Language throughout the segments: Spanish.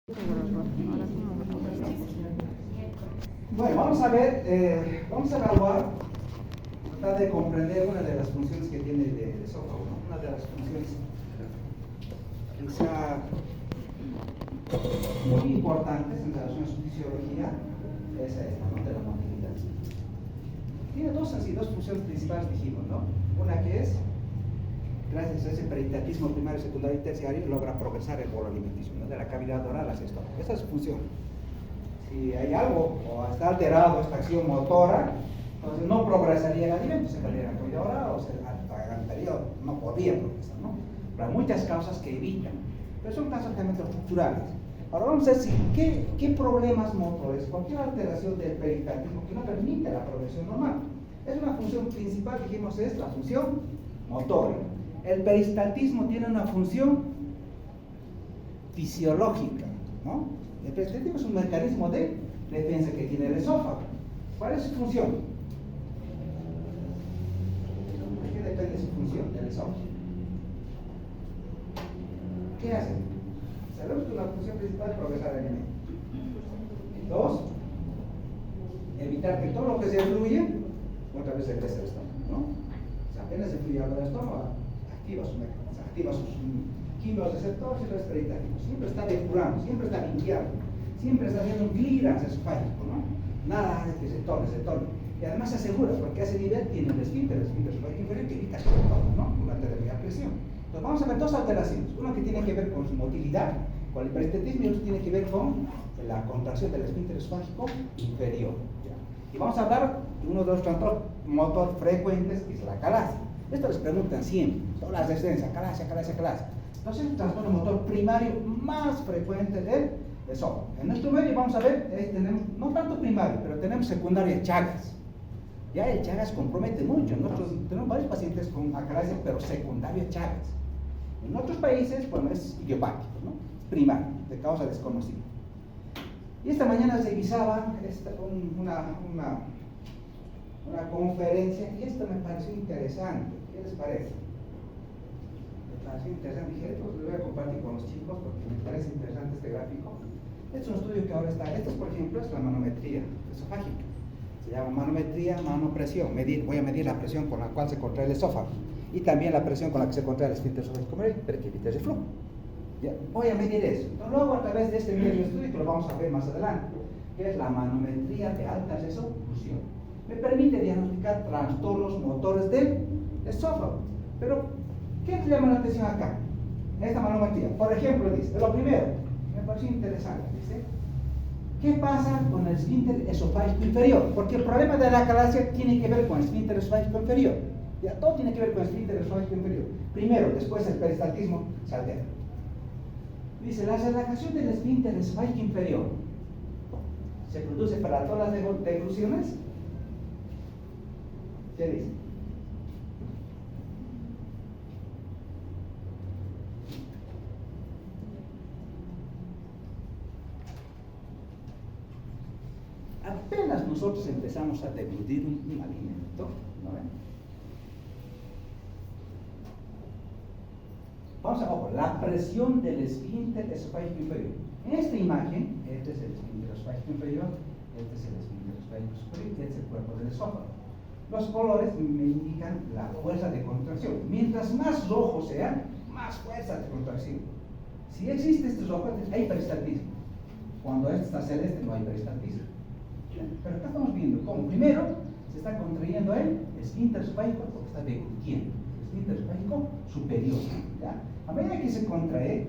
Bueno, vamos a ver, vamos a evaluar, tratar de comprender una de las funciones que tiene el esófago, ¿no? Una de las funciones quizá muy importantes en relación a su fisiología es esta, ¿no? De la motilidad. Tiene dos funciones principales, dijimos, ¿no? Una que es, gracias a ese peritativismo primario, secundario y terciario, logra progresar el bolo alimenticio, ¿no? De la cavidad oral hacia el estómago. Esa es su función. Si hay algo o está alterado esta acción motora, entonces no progresaría el alimento, se perdería la cavidad oral o se atragantaría, no podría progresar, ¿no? Pero hay muchas causas que evitan, pero son casos realmente estructurales. Ahora vamos a decir, ¿qué problemas motores, cualquier alteración del peritatismo que no permite la progresión normal? Es una función principal, dijimos, es la función motora. El peristaltismo tiene una función fisiológica, ¿no? El peristaltismo es un mecanismo de defensa que tiene el esófago. ¿Cuál es su función? ¿De qué depende su función del esófago? ¿Qué hace? Sabemos que la función principal es progresar el alimento. Dos, evitar que todo lo que se fluye otra vez regrese al estómago, ¿no? O sea, apenas se fluye algo del estómago, activa sus quimioreceptores y los peritalismos. Siempre está depurando, siempre está limpiando, siempre está haciendo un clearance esofágico, ¿no? Nada hace que se tome. Y además se asegura, porque a ese nivel tiene el esfínter esofágico inferior que evita que se tome, ¿no? Durante determinada presión. Entonces vamos a ver dos alteraciones. Una que tiene que ver con su motilidad, con el peristaltismo, y otra tiene que ver con la contracción del esfínter esofágico inferior. ¿Ya? Y vamos a hablar de uno de los trastornos motor frecuentes, que es la calasia. Esto les preguntan siempre, todas las residencias, calasia. Entonces, el trastorno motor primario más frecuente del esófago. En nuestro medio vamos a ver, tenemos, no tanto primario, pero tenemos secundaria Chagas. Ya el Chagas compromete mucho. Nosotros tenemos varios pacientes con acalasia, pero secundaria Chagas. En otros países, bueno, es idiopático, ¿no? Primario, de causa desconocida. Y esta mañana se guisaba una conferencia, y esto me pareció interesante. ¿Qué les parece? Me pareció interesante. Dije, pues lo voy a compartir con los chicos porque me parece interesante este gráfico. Este es un estudio que ahora está. Esto, por ejemplo, es la manometría esofágica. Se llama manometría, manopresión. Voy a medir la presión con la cual se contrae el esófago y también la presión con la que se contrae el esfínter esofágico para que evite reflujo. ¿Ya? Voy a medir eso. Entonces, luego, a través de este medio estudio, que lo vamos a ver más adelante, que es la manometría de alta resolución, me permite diagnosticar trastornos motores del esófago. Pero, ¿qué te llama la atención acá? Esta manometría. Por ejemplo, dice, lo primero, me pareció interesante, dice, ¿qué pasa con el esfínter esofágico inferior? Porque el problema de la acalasia tiene que ver con el esfínter esofágico inferior. Ya, todo tiene que ver con el esfínter esofágico inferior. Primero, después el peristaltismo se altera. Dice, la relajación del esfínter esofágico inferior se produce para todas las degluciones. ¿Qué dice? Apenas nosotros empezamos a deglutir un alimento, ¿no ven? Vamos a ver, la presión del esfínter esofágico inferior. En esta imagen, este es el esfínter esofágico inferior, este es el esfínter esofágico superior, este es el cuerpo del esófago. Los colores me indican la fuerza de contracción. Mientras más rojo sea, más fuerza de contracción. Si existe este rojo, hay peristaltismo. Cuando este está celeste, no hay peristaltismo. Pero acá estamos viendo cómo primero se está contrayendo el esfínter esofágico porque está deglutiendo. El esfínter esofágico superior. ¿Ya? A medida que se contrae,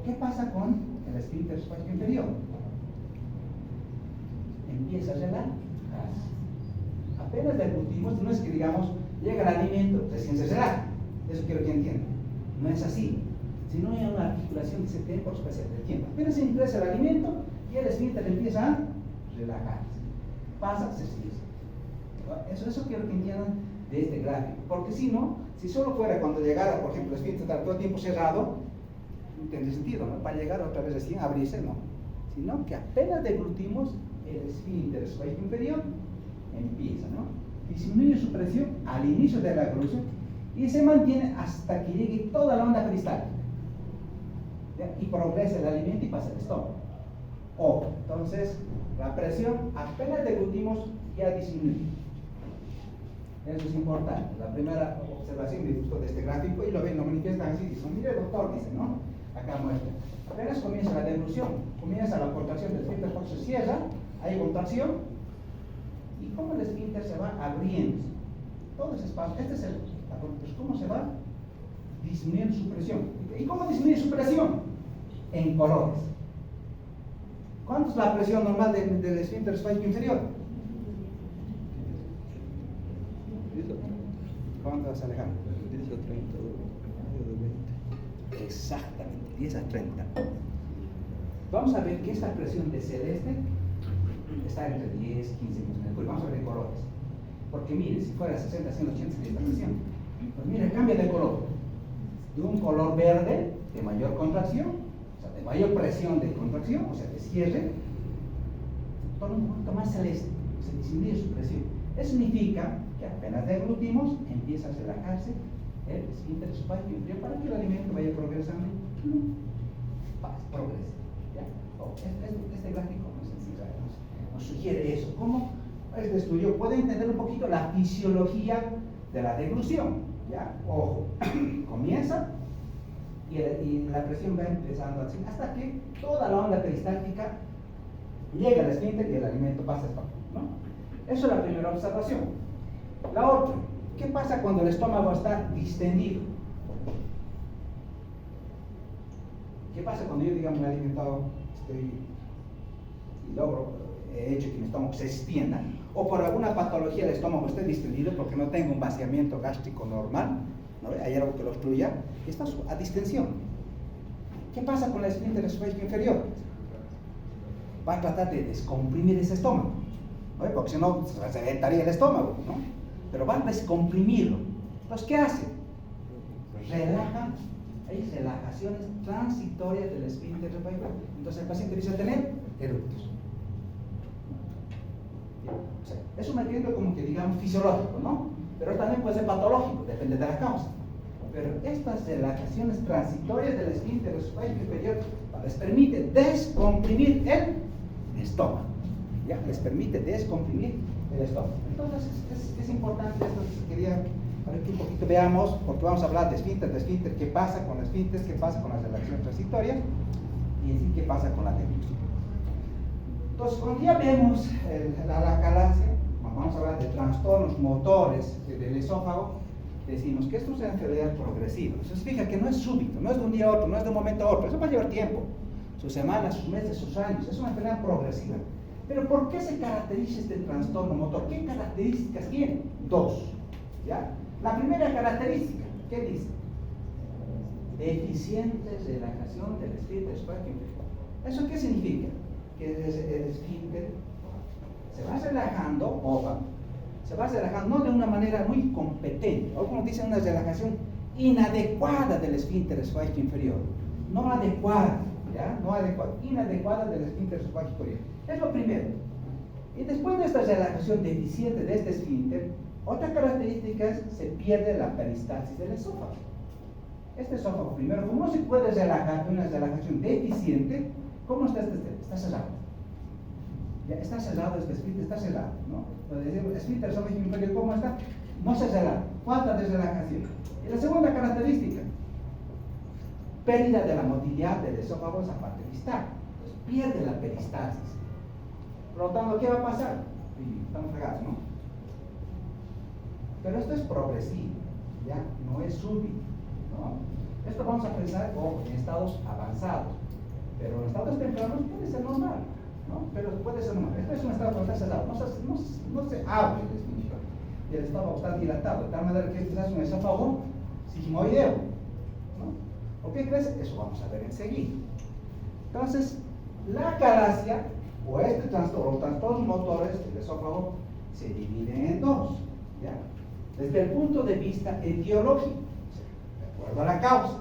¿qué pasa con el esfínter esofágico inferior? Empieza a relajarse. Apenas deglutimos, no es que digamos, llega el alimento, recién se relaja. Eso quiero que entiendan. No es así. Sino hay una articulación que se tiene por especie de tiempo. Apenas se ingresa el alimento y el esfínter empieza a relajarse. Pasa, se sigue. Eso quiero que entiendan de este gráfico. Porque si no, si solo fuera cuando llegara, por ejemplo, el esfínter está todo el tiempo cerrado, no tiene sentido, ¿no? Para llegar otra vez recién, abrirse, no. Sino que apenas deglutimos, el esfínter esofágico inferior empieza, ¿no? Disminuye su presión al inicio de la evolución y se mantiene hasta que llegue toda la onda peristáltica. ¿Ya? Y progresa el alimento y pasa al estómago. Entonces, la presión apenas deglutimos ya disminuye. Eso es importante. La primera observación de este gráfico, y lo ven, lo manifiestan así, dicen, mire doctor, dice, ¿no? Acá muestra. Apenas comienza la deglución, comienza la contracción del esfínter, se cierra, hay contracción, y cómo el esfínter se va abriendo. Todo ese espacio, este es pues cómo se va disminuyendo su presión. ¿Y cómo disminuye su presión? En colores. ¿Cuánto es la presión normal del esfínter esofágico inferior? ¿Cuánto vas alejando? 10 a 30, de 20. Exactamente, 10 a 30. Vamos a ver que esta presión de celeste está entre 10 y 15 metros. Vamos a ver en colores. Porque mire, si fuera 60, 180 sería esta presión. Pues mire, cambia de color. De un color verde, de mayor contracción, o sea, de mayor presión de contracción, o sea, de cierre, todo un poquito más celeste, se disminuye su presión. Eso significa que apenas deglutimos, empieza a relajarse el esfínter esofágico inferior para que el alimento vaya progresando. Progrese. ¿Ya? Este gráfico nos sugiere eso. ¿Cómo este estudio puede entender un poquito la fisiología de la deglución? ¿Ya? Ojo, comienza y la presión va empezando así hasta que toda la onda peristáltica llega al esfínter y el alimento pasa a esto, ¿no? Eso es la primera observación. La otra, ¿qué pasa cuando el estómago está distendido? ¿Qué pasa cuando yo, digamos, me he alimentado y logro, he hecho que mi estómago se extienda? O por alguna patología el estómago esté distendido porque no tengo un vaciamiento gástrico normal, ¿no? Hay algo que lo obstruya, y está a distensión. ¿Qué pasa con el esfínter esofágico inferior? Va a tratar de descomprimir ese estómago, ¿no? Porque si no se reventaría el estómago, ¿no? Pero va a descomprimirlo. Entonces, ¿qué hace? Relaja. Hay relajaciones transitorias del esfínter esofágico. Entonces el paciente empieza a tener eructos. O sea, es un mecanismo como que digamos fisiológico, ¿no? Pero también puede ser patológico, depende de la causa. Pero estas relajaciones transitorias del esfínter esofágico inferior les permite descomprimir el estómago. ¿Ya? Les permite descomprimir el estómago. Entonces es importante esto que quería para que un poquito veamos, porque vamos a hablar de esfínter, qué pasa con el esfínter, qué pasa con las relaciones transitorias y así qué pasa con la deglución. Entonces, cuando ya vemos la calasia, vamos a hablar de trastornos motores del esófago, decimos que esto es una enfermedad progresiva. Eso significa que no es súbito, no es de un día a otro, no es de un momento a otro, eso va a llevar tiempo, sus semanas, sus meses, sus años, es una enfermedad progresiva. Pero ¿por qué se caracteriza este trastorno motor? ¿Qué características tiene? Dos. ¿Ya? La primera característica, ¿qué dice? Deficiente relajación del esfínter esofágico inferior. ¿Eso qué significa? Que el esfínter se va relajando, se va relajando no de una manera muy competente, o como dicen, una relajación inadecuada del esfínter esofágico inferior, no adecuada, ¿ya? No adecuada, inadecuada del esfínter esofágico inferior. Es lo primero. Y después de esta relajación deficiente de este esfínter, otra característica es se pierde la peristalsis del esófago. Este esófago, primero, como no se puede relajar de una relajación deficiente, ¿cómo está este? Está cerrado. Ya está cerrado, este esfínter está cerrado, ¿no? Entonces, el esfínter esofágico inferior, ¿cómo está? No se cerrado, falta de relajación. Y la segunda característica, pérdida de la motilidad del esófago en esa parte distal. Entonces, pierde la peristalsis. Por lo tanto, ¿qué va a pasar? Sí, estamos fregados, ¿no? Pero esto es progresivo, ¿ya? No es súbito, ¿no? Esto vamos a pensar en estados avanzados, pero en estados tempranos puede ser normal, ¿no? Pero puede ser normal. Esto es un estado cuando está cerrado, no se abre el esfínter y el estómago está dilatado, de tal manera que este es un esófago sigmoideo, ¿no? ¿O qué crees? Eso vamos a ver enseguida. Entonces, la calasia o este trastorno, trastornos motores del esófago se dividen en dos, ¿ya? Desde el punto de vista etiológico, de acuerdo a la causa,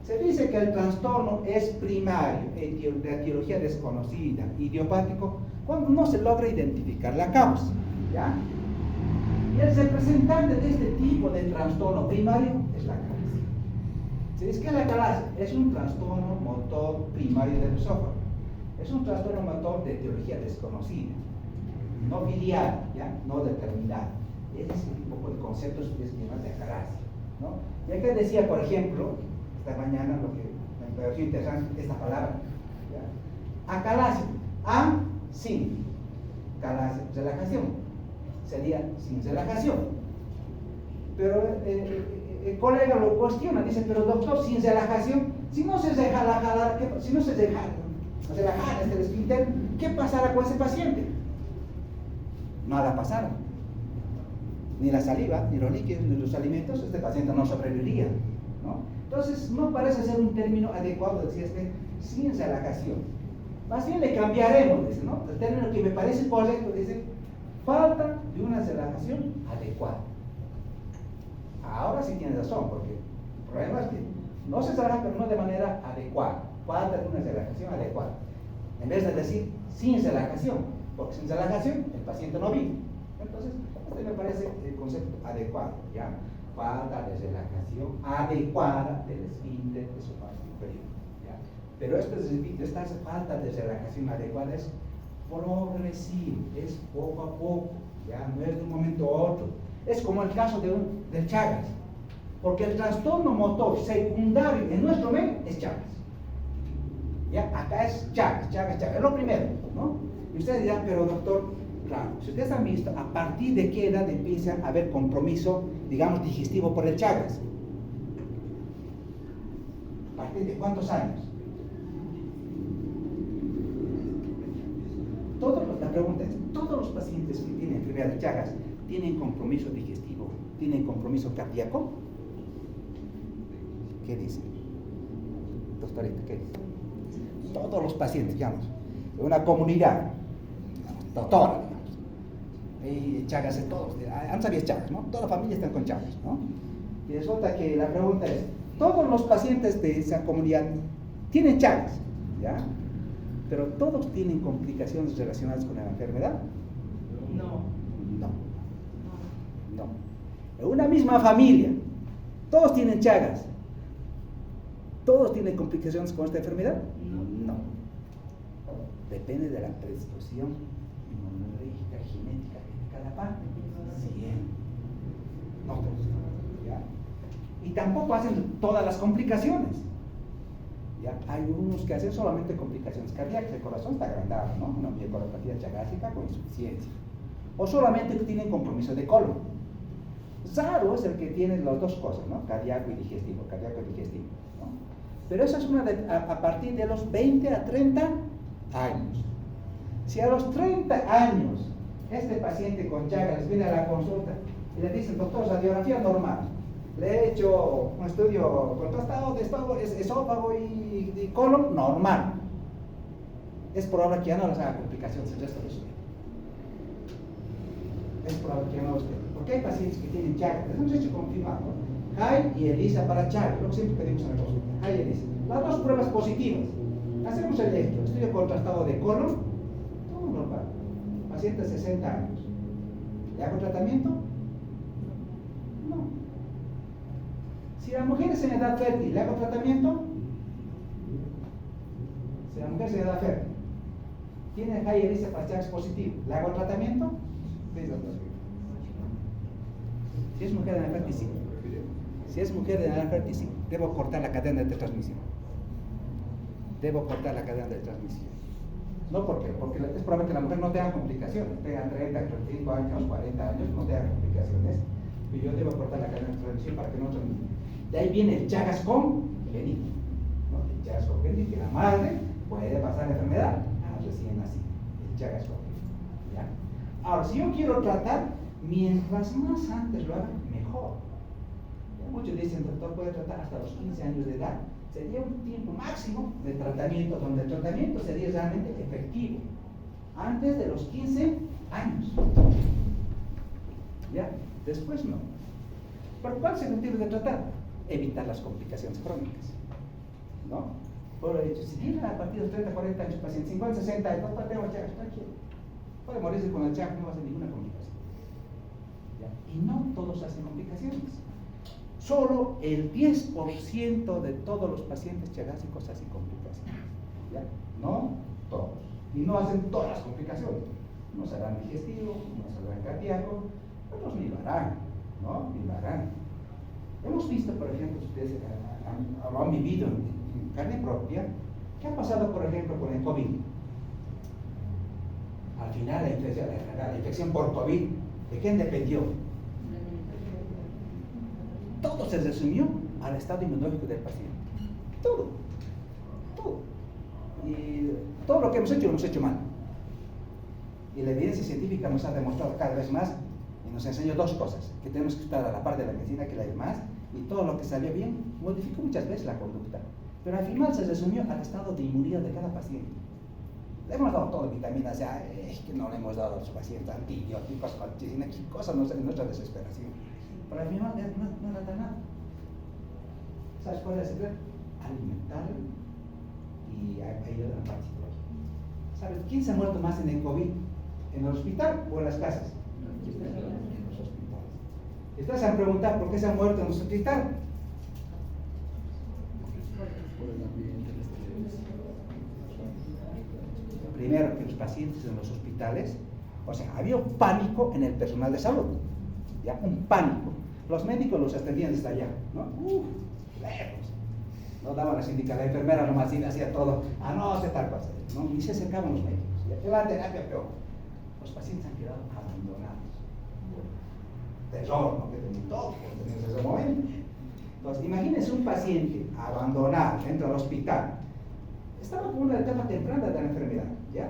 se dice que el trastorno es primario, de etiología desconocida, idiopático, cuando no se logra identificar la causa, ¿ya? Y el representante de este tipo de trastorno primario es la calasia. ¿Sí? Es que la calasia es un trastorno motor primario del esófago. Es un trastorno motor de etiología desconocida, no filial, ¿ya? No determinada. Ese es un poco de conceptos que es más de acalasia, ¿no? Y acá decía, por ejemplo, esta mañana lo que me pareció interesante, esta palabra, ¿ya? Acalasia, sin, calasia, relajación, sería sin relajación. Pero el colega lo cuestiona, dice, pero doctor, sin relajación, si no se deja relajar este esfínter, ¿qué pasará con ese paciente? Nada pasará. Ni la saliva, ni los líquidos, ni los alimentos, este paciente no sobreviviría, ¿no? Entonces, no parece ser un término adecuado decir sin relajación. Más bien le cambiaremos, dice, ¿no? El término que me parece correcto, dice, falta de una relajación adecuada. Ahora sí tienes razón, porque el problema es que no se relaja, pero no de manera adecuada. Falta de una relajación adecuada. En vez de decir sin relajación, porque sin relajación el paciente no vive. Entonces, este me parece el concepto adecuado, ¿ya? Falta de relajación adecuada del esfínter de su parte inferior, ¿ya? Pero esta falta de relajación adecuada es progresivo, es poco a poco, ¿ya? No es de un momento a otro. Es como el caso del Chagas, porque el trastorno motor secundario en nuestro medio es Chagas. ¿Ya? Acá es Chagas, es lo primero, ¿no? Y ustedes dirán, pero doctor, claro, si ustedes han visto, ¿a partir de qué edad empieza a haber compromiso, digamos, digestivo por el Chagas? ¿A partir de cuántos años? La pregunta es, ¿todos los pacientes que tienen enfermedad de Chagas tienen compromiso digestivo, tienen compromiso cardíaco? ¿Qué dice? Doctorita, ¿qué dice? Todos los pacientes, digamos, de una comunidad, doctora, digamos, y Chagas en todos, antes había Chagas, ¿no? Toda la familia está con Chagas, ¿no? Y resulta que la pregunta es, ¿todos los pacientes de esa comunidad tienen Chagas? ¿Ya? Pero ¿todos tienen complicaciones relacionadas con la enfermedad? No. En una misma familia, ¿todos tienen Chagas? ¿Todos tienen complicaciones con esta enfermedad? No. Depende de la predisposición inmunológica, genética de cada parte. Sí. No todos. ¿Ya? Y tampoco hacen todas las complicaciones. ¿Ya? Hay unos que hacen solamente complicaciones cardíacas, el corazón está agrandado, ¿no? Una miocardiopatía chagásica con insuficiencia. O solamente tienen compromiso de colon. Raro es el que tiene las dos cosas, ¿no? Cardíaco y digestivo, ¿no? Pero esa es a partir de los 20 a 30 años. Si a los 30 años este paciente con Chagas viene a la consulta y le dicen, doctor, radiografía normal, le he hecho un estudio contrastado de esófago y colon normal, es probable que ya no les haga complicaciones el resto de su vida. Es probable que ya no los tenga. Porque hay pacientes que tienen Chagas, les hemos hecho confirmado, Hay y ELISA para Chagas, lo que siempre pedimos en la consulta, Hay y ELISA. Las dos pruebas positivas. Hacemos el estudio contrastado de colon, todo normal. Paciente de 60 años. ¿Le hago tratamiento? No. Si la mujer es en edad fértil, ¿le hago tratamiento? Si la mujer es en edad fértil, tiene Hay y ELISA para Chagas positivo, ¿le hago tratamiento? Sí, doctor. Si es mujer de edad fértil, sí. Si es mujer de edad fértil, sí. Debo cortar la cadena de transmisión. No, ¿por qué? Porque es probable que la mujer no tenga complicaciones. Tenga 30, 35 años, 40 años, no tenga complicaciones. Y yo debo cortar la cadena de transmisión para que no transmita. De ahí viene el Chagas congénito, ¿no? El Chagas congénito, que la madre puede pasar la enfermedad a recién nacido. El Chagas congénito. ¿Ya? Ahora, si yo quiero tratar, mientras más antes lo haga, mejor. Muchos dicen, doctor, puede tratar hasta los 15 años de edad. Sería un tiempo máximo de tratamiento, donde el tratamiento sería realmente efectivo. Antes de los 15 años. ¿Ya? Después no. ¿Pero cuál es el objetivo de tratar? Evitar las complicaciones crónicas. ¿No? Por lo dicho, si tienen a partir de los 30, 40 años, pacientes 50, 60 años, no tengo Chagas, tranquilo. Puede morirse con el Chagas, no va a hacer ninguna complicación. ¿Ya? Y no todos hacen complicaciones. Solo el 10% de todos los pacientes chagásicos hacen complicaciones. ¿Ya? No todos. y no hacen todas las complicaciones. Unos harán digestivo, unos harán cardíaco, otros ni lo harán, ¿no? Ni lo harán. Hemos visto, por ejemplo, ustedes lo han vivido en carne propia. ¿Qué ha pasado, por ejemplo, con el COVID? Al final, la infección por COVID, ¿de quién dependió? Todo se resumió al estado inmunológico del paciente. Todo. Y todo lo que hemos hecho mal. Y la evidencia científica nos ha demostrado cada vez más y nos enseñó dos cosas: que tenemos que estar a la par de la medicina, que la hay más, y todo lo que salió bien modificó muchas veces la conducta. Pero al final se resumió al estado de inmunidad de cada paciente. Le hemos dado todo, vitaminas A, es que no le hemos dado a los pacientes antibióticos, colchicina, qué cosa, nuestra desesperación. Pero al final no era nada. ¿Sabes cuál es el secreto? Alimentarlo y ayudar a la parte psicológica. ¿Sabes quién se ha muerto más en el COVID? ¿En el hospital o en las casas? En los hospitales. Ustedes se han preguntado por qué se han muerto en los hospitales. Primero, que los pacientes en los hospitales, o sea, había un pánico en el personal de salud, ya, un pánico. Los médicos los atendían desde allá, ¿no? Lejos. No daban las indicaciones, la enfermera nomás hacía todo, no hace tal cosa, ¿no? Ni se acercaban los médicos. Ya, la terapia peor. Los pacientes han quedado abandonados. Terror, ¿no? Que tenían todo en ese momento. Entonces, imagínense un paciente abandonado dentro del hospital. Estaba con una etapa temprana de la enfermedad, ¿ya?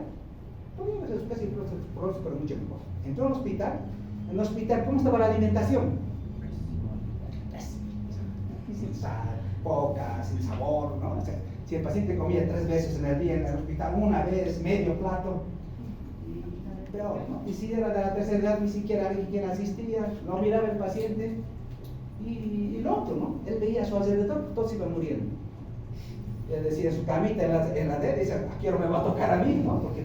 Podría ser casi pronóstico, pero mucho mejor. Entró al hospital. En el hospital, ¿cómo estaba la alimentación? Sin sal, poca, sin sabor, ¿no? O sea, si el paciente comía 3 veces en el día en el hospital, una vez, medio plato, y peor, ¿no? Y si era de la tercera edad, ni siquiera había quien asistía, no miraba el paciente, y el otro, ¿no? Él veía a su alrededor, todos iban muriendo. Él decía en su camita, en la de él, dice, aquí no me va a tocar a mí, ¿no? Porque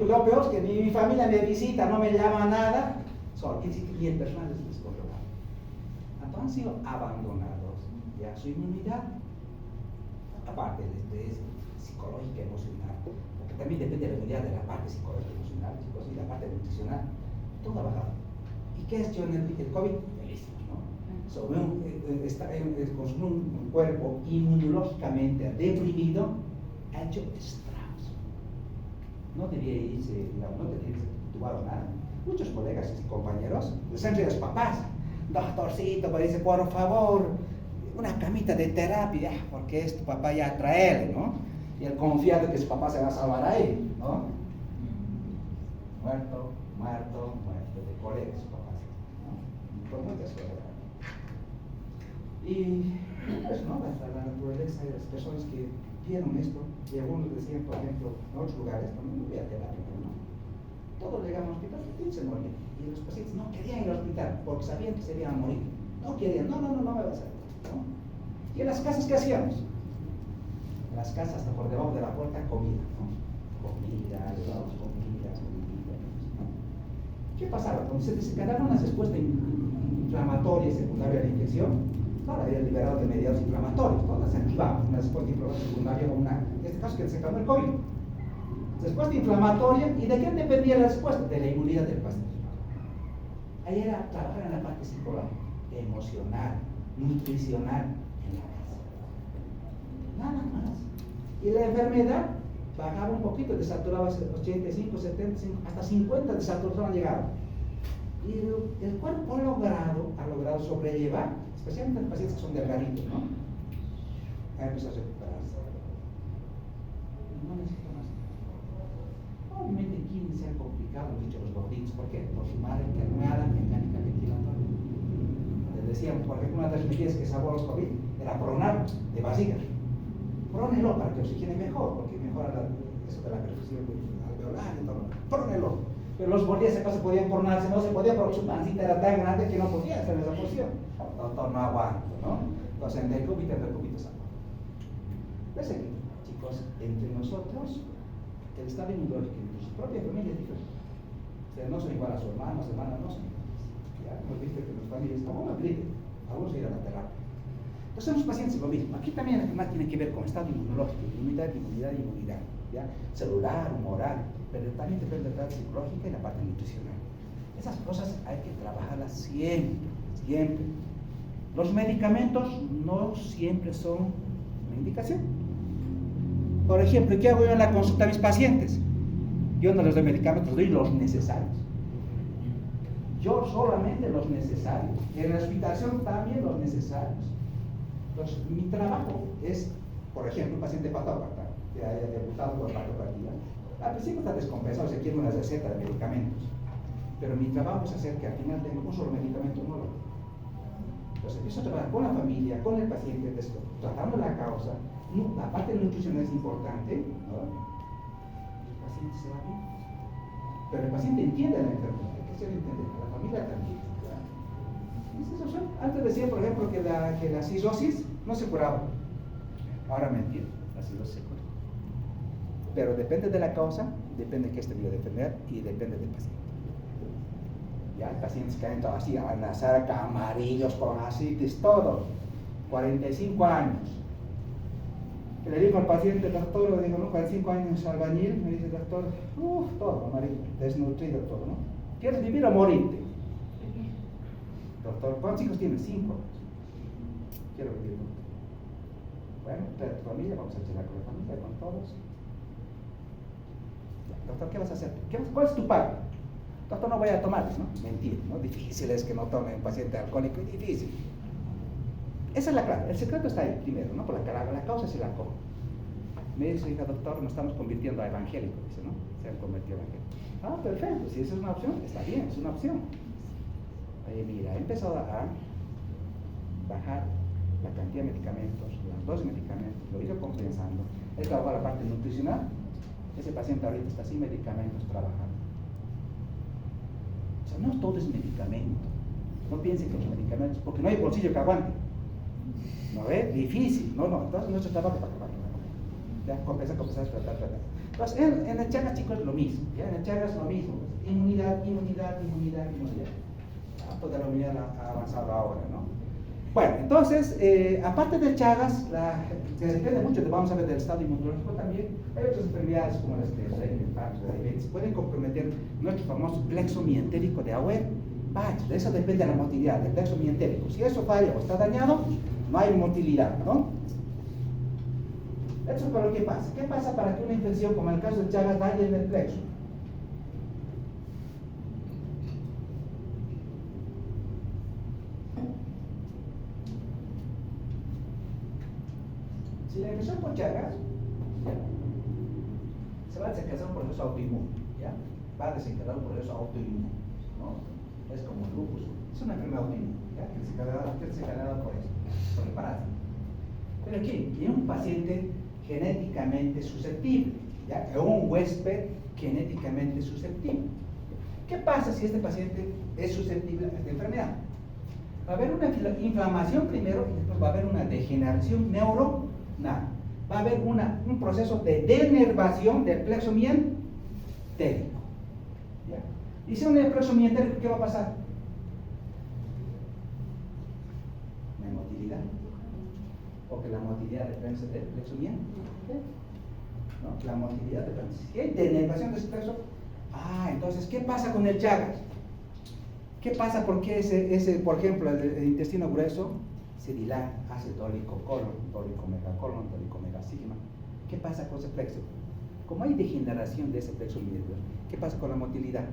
lo peor es que mi familia me visita, no me llama nada, solo y el personal es descontrolado. Entonces han sido abandonados, ya su inmunidad, aparte del estrés psicológica, emocional, porque también depende de la inmunidad de la parte psicológica, emocional, y la parte nutricional, todo ha bajado. ¿Y qué ha hecho en el COVID? Buenísimo, ¿no? Con un cuerpo inmunológicamente deprimido, ha hecho estragos. No debía irse, digamos, no debía irse tubado nada. Muchos colegas y compañeros les han dicho a los papás, doctorcito, me dice, por favor, una camita de terapia, porque es tu papá ya trae, ¿no? Y él confiado que su papá se va a salvar a él, ¿no? Muerto, de colegas, su papá, ¿no? Por muchas cosas. Y pues, ¿no? La naturaleza de las personas que vieron esto, y algunos decían, por ejemplo, en otros lugares, no voy a terapia, ¿no? Todos llegaban al hospital y se morían. Y los pacientes no querían ir al hospital porque sabían que se iban a morir. No querían, no me va a hacer, ¿no? Y en las casas, ¿qué hacíamos? En las casas, hasta por debajo de la puerta, comida, ¿no? Comida, ¿no? ¿Qué pasaba? Cuando se desencadenaba una respuesta inflamatoria secundaria a la infección, claro, había liberado de mediados inflamatorios, todas se activaban una respuesta inflamatoria secundaria a en este caso que desencadenó el COVID. Respuesta inflamatoria, ¿y de qué dependía la respuesta? De la inmunidad del paciente. Ahí era trabajar en la parte psicológica, emocional, nutricional, en la casa. Nada más. Y la enfermedad bajaba un poquito, desaturaba 85, 75, hasta 50 desaturaban llegado. Y el cuerpo ha logrado sobrellevar, especialmente los pacientes que son delgaditos, ¿no? Ha empezado a recuperarse. No necesito más. Obviamente aquí se ha complicado mucho los gorditos, ¿por qué? Por su mala mecánica ventilatoria. Les decíamos, por ejemplo, una de las medidas que salvó los COVID era pronar de vasijas. Prónelo para que oxigene mejor, porque mejora eso de la perfusión alveolar y todo. Prónelo. Pero los bordías se podían pronarse, no se podía porque su pancita era tan grande que no podía hacer esa posición. Doctor, no aguanto, ¿no? Entonces en decúbito salvo. Pues aquí, chicos, entre nosotros, el estado inmunológico y su propia familia es diferente. Ustedes no son igual a sus hermanos, hermanas, no son iguales. Ya hemos visto que las familias, algunos gritan, algunos ir a la terapia. Entonces en los pacientes lo mismo. Aquí también además tiene que ver con estado inmunológico, inmunidad. ¿ya? Celular, humoral, pero también depende de la parte psicológica y la parte nutricional. Esas cosas hay que trabajarlas siempre, siempre. Los medicamentos no siempre son una indicación. Por ejemplo, ¿qué hago yo en la consulta a mis pacientes? Yo no les doy medicamentos, doy los necesarios. Yo solamente los necesarios. En la hospitalización también los necesarios. Entonces, mi trabajo es, por ejemplo, un paciente patópata que haya debutado con patopatía. Al principio está descompensado, se quiere una receta de medicamentos. Pero mi trabajo es hacer que al final tenga un solo medicamento nuevo. Entonces, empiezo a trabajar con la familia, con el paciente, tratando la causa. La parte nutricional es importante, ¿no? El paciente se va bien. Pero el paciente entiende la enfermedad, hay que hacerlo entender, la familia también. ¿Verdad? Antes decía, por ejemplo, que la cirrosis no se curaba. Ahora me entiendo, la cirrosis se cura. Pero depende de la causa, depende de qué debió defender y depende del paciente. Ya hay pacientes que han entrado así a nacer amarillos con asitis, todo, 45 años. Que le dijo al paciente, doctor, le dijo, no, 45 años albañil, me dice, doctor, todo amarillo, desnutrido todo, ¿no? ¿Quieres vivir o morirte? Doctor, ¿cuántos hijos tienes? 5. Quiero vivir. Bueno, trae a tu familia, vamos a charlar con la familia, con todos. Doctor, ¿qué vas a hacer? ¿Cuál es tu pago? Doctor, no voy a tomar, ¿no? Mentir, ¿no? Difícil es que no tome un paciente alcohólico, es difícil. Esa es la clave, el secreto está ahí primero, ¿no? Por la causa es el alcohol. Me dice, hija, doctor, nos estamos convirtiendo a evangélicos, dice, ¿no? Se han convertido a evangélicos. Ah, perfecto, si esa es una opción, está bien, es una opción. Oye, mira, he empezado a bajar la cantidad de medicamentos, las dosis de medicamentos, lo he ido compensando. He trabajado la parte nutricional, ese paciente ahorita está sin medicamentos trabajando. O sea, no todo es medicamento. No piensen que los medicamentos, porque no hay bolsillo que aguante. ¿No es? Difícil. No. Entonces nuestro trabajo es para ya compensar, tratar. Entonces, en el Chagas, chicos, es lo mismo. ¿Ya? En el Chagas es lo mismo. Inmunidad. Toda la inmunidad ha avanzado ahora, ¿no? Bueno, entonces, aparte del Chagas, se depende mucho, vamos a ver, del estado inmunológico también. Hay otras enfermedades como las de la diabetes, pueden comprometer nuestro famoso plexo mientérico de Auer-Bach. De eso depende de la motilidad del plexo mientérico. Si eso falla o está dañado, no hay motilidad, ¿no? Eso es para lo que pasa. ¿Qué pasa para que una infección, como en el caso del Chagas, dañe en el plexo? Si la infección por Chagas, se va a desencadenar un proceso autoinmune, ¿ya? Va a desencadenar un proceso autoinmune, ¿no? Es como el lupus, es una enfermedad autoinmune, ¿ya? Que se desencadena por eso, por el parásito. Pero aquí, tiene un paciente genéticamente susceptible, ¿ya? Un huésped genéticamente susceptible. ¿Qué pasa si este paciente es susceptible a esta enfermedad? Va a haber una inflamación primero y después va a haber una degeneración neuronal. Va a haber un proceso de denervación del plexo mientérico. ¿Ya? Y si un plexo mientérico, ¿qué va a pasar? No hay motilidad. Porque la motilidad depende del plexo mientérico. ¿No? La motilidad depende. Si hay denervación de ese plexo, entonces, ¿qué pasa con el Chagas? ¿Qué pasa? Porque por ejemplo, el intestino grueso se dilata, hace dolicocolon, dolicomegacolon, dolicomegasigma. ¿Qué pasa con ese plexo? Como hay degeneración de ese plexo mientérico, ¿qué pasa con la motilidad?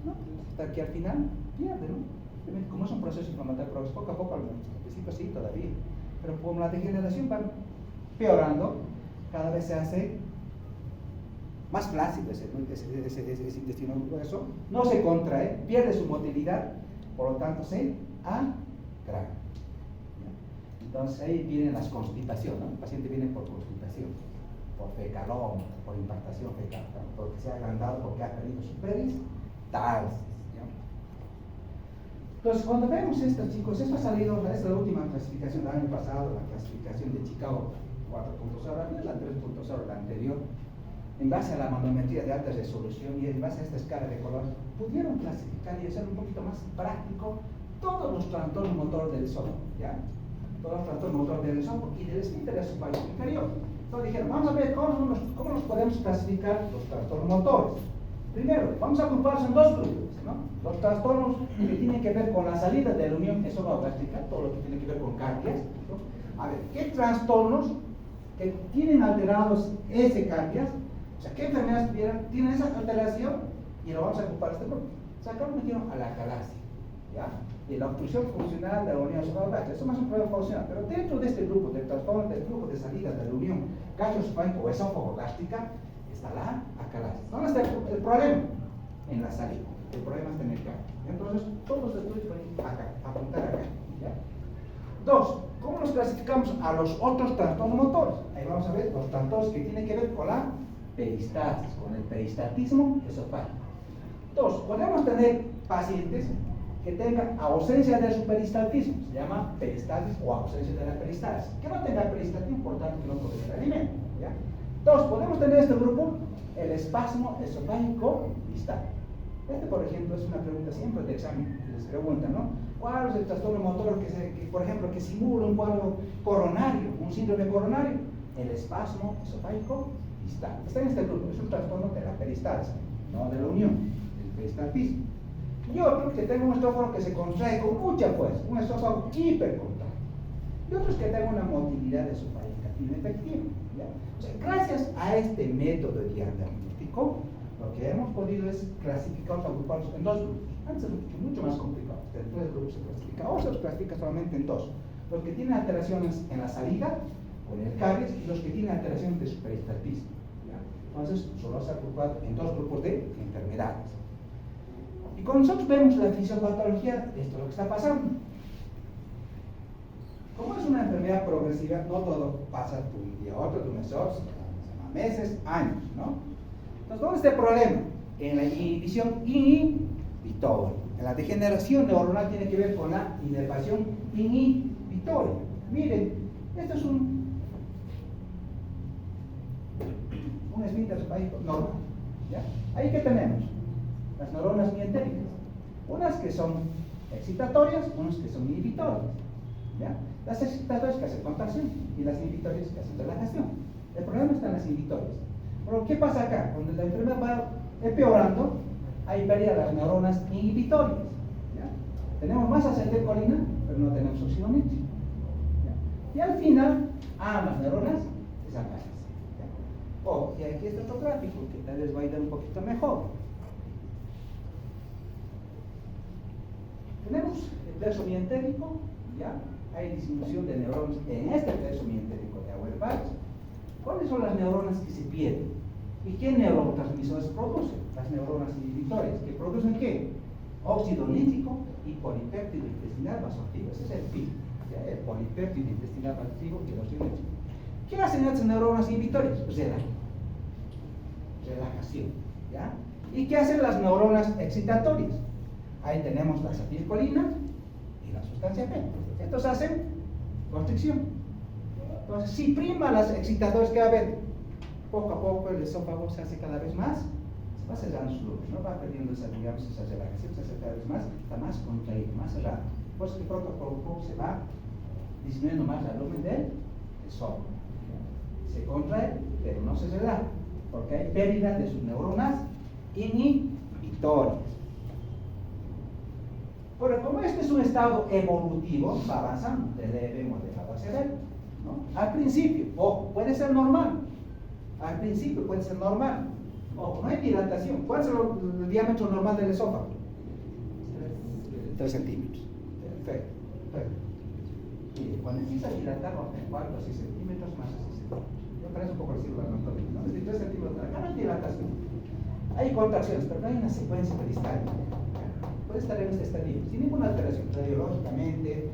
¿No? Hasta que al final pierde, ¿no? Como es un proceso inflamatorio, poco a poco, al principio sí, todavía. Pero como la degeneración va empeorando, cada vez se hace más flácido ese intestino grueso, no se contrae, pierde su motilidad, por lo tanto se agrava. Entonces ahí vienen las constipaciones, ¿no? El paciente viene por constipación, por fecaloma, por impactación fecal, ¿no? Porque se ha agrandado, porque ha perdido su peristalsis. Entonces, cuando vemos esto, chicos, esto ha salido, esta es la última clasificación del año pasado, la clasificación de Chicago 4.0, la 3.0, la anterior, en base a la manometría de alta resolución y en base a esta escala de color, pudieron clasificar y hacer un poquito más práctico todos los trastornos motores del esófago, ¿ya? Todos los trastornos motores del esófago y del esfínter esofágico inferior. Entonces dijeron, vamos a ver cómo nos podemos clasificar los trastornos motores. Primero, vamos a agruparlos en dos grupos, ¿no? Los trastornos que tienen que ver con la salida de la unión esofagogástrica, todo lo que tiene que ver con cardias, ¿no? A ver, ¿qué trastornos que tienen alterados ese cardias? O sea, ¿qué enfermedades tienen esa alteración? Y lo vamos a agrupar a este grupo. Sacamos a la acalasia, ¿ya? Y la obstrucción funcional de la unión esofagogástrica. Eso no es un problema funcional, pero dentro de este grupo de trastornos del flujo de salida de la unión gastroesofágica o esofagogástrica está la acalasia. ¿Dónde está el problema? En la salida. El problema está en el cardio. Entonces, todos los estudios pueden apuntar acá, ¿ya? Dos, ¿cómo nos clasificamos a los otros trastornos motores? Ahí vamos a ver los trastornos que tienen que ver con la peristasis, con el peristaltismo esofágico. Dos, podemos tener pacientes que tengan ausencia de su peristaltismo, se llama peristalsis o ausencia de la peristalsis. Que no tenga peristaltismo, por tanto, que no produce alimento, ¿ya? Dos, podemos tener este grupo, el espasmo esofágico distal. Este, por ejemplo, es una pregunta siempre de examen, que les preguntan, ¿no? ¿Cuál es el trastorno motor por ejemplo, que simula un cuadro coronario, un síndrome coronario? El espasmo esofágico distal. Está en este grupo, es un trastorno de la peristalsis, no de la unión, del peristaltismo. Y otro que tenga un esófago que se contrae con mucha fuerza, un esófago hipercontracto. Y otros que tengan una motilidad esofágica inefectiva, ¿ya? O sea, gracias a este método diagnóstico, lo que hemos podido es clasificar, agruparlos en dos grupos. Antes era mucho más complicado. De tres grupos se clasifica. Ahora se los clasifica solamente en dos. Los que tienen alteraciones en la salida, con el caries, y los que tienen alteraciones de su peristaltismo, ¿ya? Entonces, solo se ha agrupado en dos grupos de enfermedades. Y cuando nosotros vemos la fisiopatología, esto es lo que está pasando. Como es una enfermedad progresiva, no todo pasa de un día a otro, de un mes a otro, sino meses, años, ¿no? Entonces, ¿dónde está el problema? En la inhibición inhibitoria. En la degeneración neuronal tiene que ver con la inervación inhibitoria. Miren, esto es un esfínter esofágico normal, ¿ya? Ahí que tenemos las neuronas mientéricas, unas que son excitatorias, unas que son inhibitorias, ¿ya? Las excitatorias que hacen contracción y las inhibitorias que hacen relajación. El problema está en las inhibitorias. Pero ¿qué pasa acá? Cuando la enfermedad va empeorando, hay pérdida de las neuronas inhibitorias, ¿ya? Tenemos más acetilcolina, pero no tenemos óxido nítrico, ¿ya? Y al final, ambas neuronas desaparecen, ¿ya? Oh, y aquí está otro gráfico que tal vez va a ir un poquito mejor. Tenemos el plexo mientérico, ¿ya? Hay disminución de neuronas en este plexo mientérico de Auerbach. ¿Cuáles son las neuronas que se pierden? ¿Y qué neurotransmisores producen? Las neuronas inhibitorias. ¿Que producen qué? Óxido nítrico y polipéptido intestinal vasoactivo. Ese es el PIB, ¿ya? El polipéptido intestinal vasoactivo y el óxido nítrico. ¿Qué hacen estas neuronas inhibitorias? Relajación, ¿ya? ¿Y qué hacen las neuronas excitatorias? Ahí tenemos la acetilcolina y la sustancia P. Estos hacen constricción. Entonces, si prima las excitadoras que va a haber, poco a poco el esófago se hace cada vez más, se va cerrando su luz, ¿no? Va perdiendo esa, digamos, esa relajación, se hace cada vez más, está más contraído, más cerrado. Pues que poco a poco se va disminuyendo más el volumen del esófago. Se contrae, pero no se relaja, porque hay pérdida de sus neuronas inhibitorias. Pero como este es un estado evolutivo, va avanzando de leve, moderado a severo, ¿no? Al principio, ojo, puede ser normal. Al principio puede ser normal. Ojo, no hay dilatación. ¿Cuál es el diámetro normal del esófago? 3 centímetros. Perfecto. Y cuando empieza a dilatar, en 4 o 6 centímetros, más de 6 centímetros. Yo parece un poco el círculo anatómico, ¿no? Desde 3 centímetros, acá no hay dilatación. Hay contracciones, pero no hay una secuencia peristálica. Puede estar en este estadio, sin ninguna alteración, radiológicamente,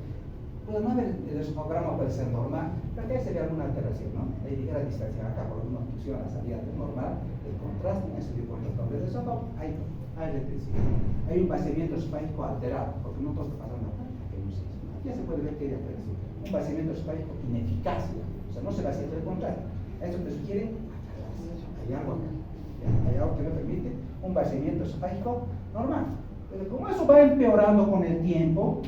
puede no haber, el esofograma puede ser normal, pero acá sería alguna alteración, ¿no? Hay ligera distancia acá, por una obstrucción a la salida del normal, el contraste en ese tipo de dobles de esófago, hay retención. Hay un vaciamiento esofágico alterado, porque no todo está pasando acá, aquí no sé. Aquí ya se puede ver que hay alteración. Un vaciamiento esofágico ineficaz, o sea, no se vacía todo el contrario. Eso te sugiere, hay algo acá, hay algo que no permite un vaciamiento esofágico normal. Pero como eso va empeorando con el tiempo,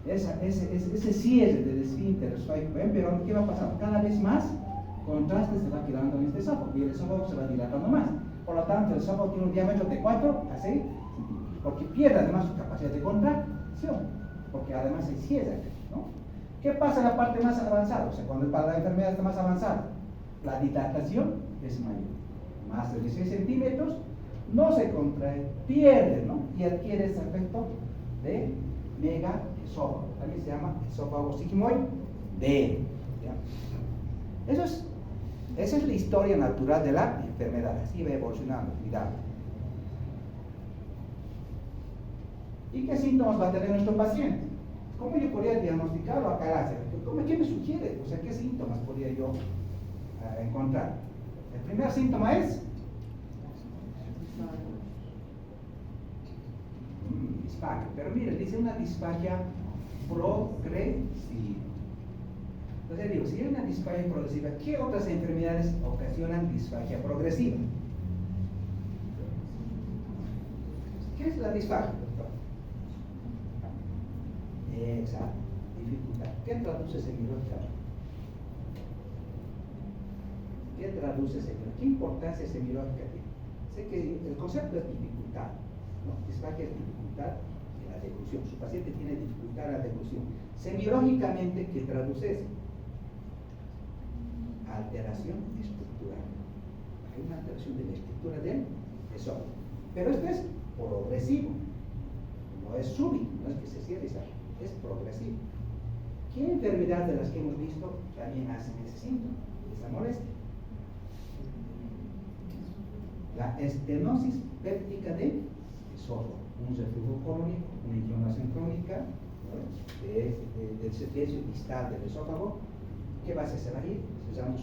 ese cierre del esfínter esofágico va empeorando, ¿qué va pasando? Cada vez más contraste se va quedando en este esófago y el esófago se va dilatando más. Por lo tanto, el esófago tiene un diámetro de 4 a 6 centímetros, porque pierde además su capacidad de contracción, porque además se cierra, ¿no? ¿Qué pasa en la parte más avanzada? O sea, cuando la enfermedad está más avanzada, la dilatación es mayor. Más de 16 centímetros, no se contrae, pierde, ¿no? Y adquiere ese efecto de megaesófago. También se llama esófago sigmoide. Esa es la historia natural de la enfermedad. Así va evolucionando, cuidado. ¿Y qué síntomas va a tener nuestro paciente? ¿Cómo yo podría diagnosticarlo a carácter? ¿Qué me sugiere? O sea, ¿qué síntomas podría yo encontrar? El primer síntoma es disfagia. Pero mire, dice una disfagia progresiva. Entonces digo, si hay una disfagia progresiva, ¿qué otras enfermedades ocasionan disfagia progresiva? ¿Qué es la disfagia, doctor? Exacto, dificultad. ¿Qué traduce semiológica? ¿Qué traduce semiológica? ¿Qué importancia semiológica tiene? Sé que el concepto es dificultad, ¿no? Disfagia es dificultad en la deglución. Su paciente tiene dificultad en la deglución. Semiológicamente, ¿qué traduce eso? Alteración estructural. Hay una alteración de la estructura del esófago. Pero esto es progresivo. No es súbito, no es que se cierre y sale. Es progresivo. ¿Qué enfermedad de las que hemos visto también hacen ese síntoma, esa molestia? La estenosis péptica del esófago, un reflujo crónico, una inflamación crónica, ¿no? del septenio distal del esófago. ¿Qué va a hacer? Se va a ir, se llama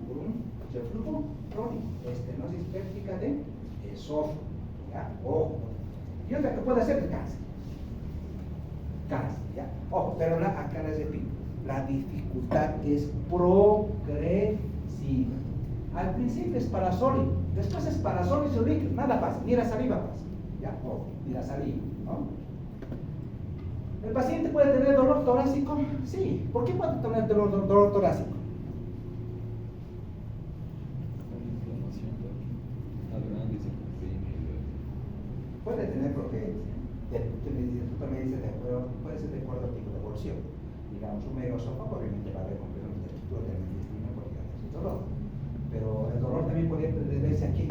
por un reflujo crónico, estenosis péptica del esófago. ¿Ya? Ojo. Y otra que puede ser el cáncer. Cáncer, ¿ya? Ojo, pero acá les repito, la dificultad es progresiva. Al principio es parasólico, después es parasólico líquido, nada pasa, ni la saliva pasa, ¿ya? Ojo, ni la saliva, ¿no? ¿El paciente puede tener dolor torácico? Sí. ¿Por qué puede tener dolor torácico? Puede tener porque tú me dices, puede ser de acuerdo al tipo de evolución. Digamos, un megaesófago obviamente va a haber complejo de estructura del intestino porque hay dolor. Pero el dolor también podría deberse aquí.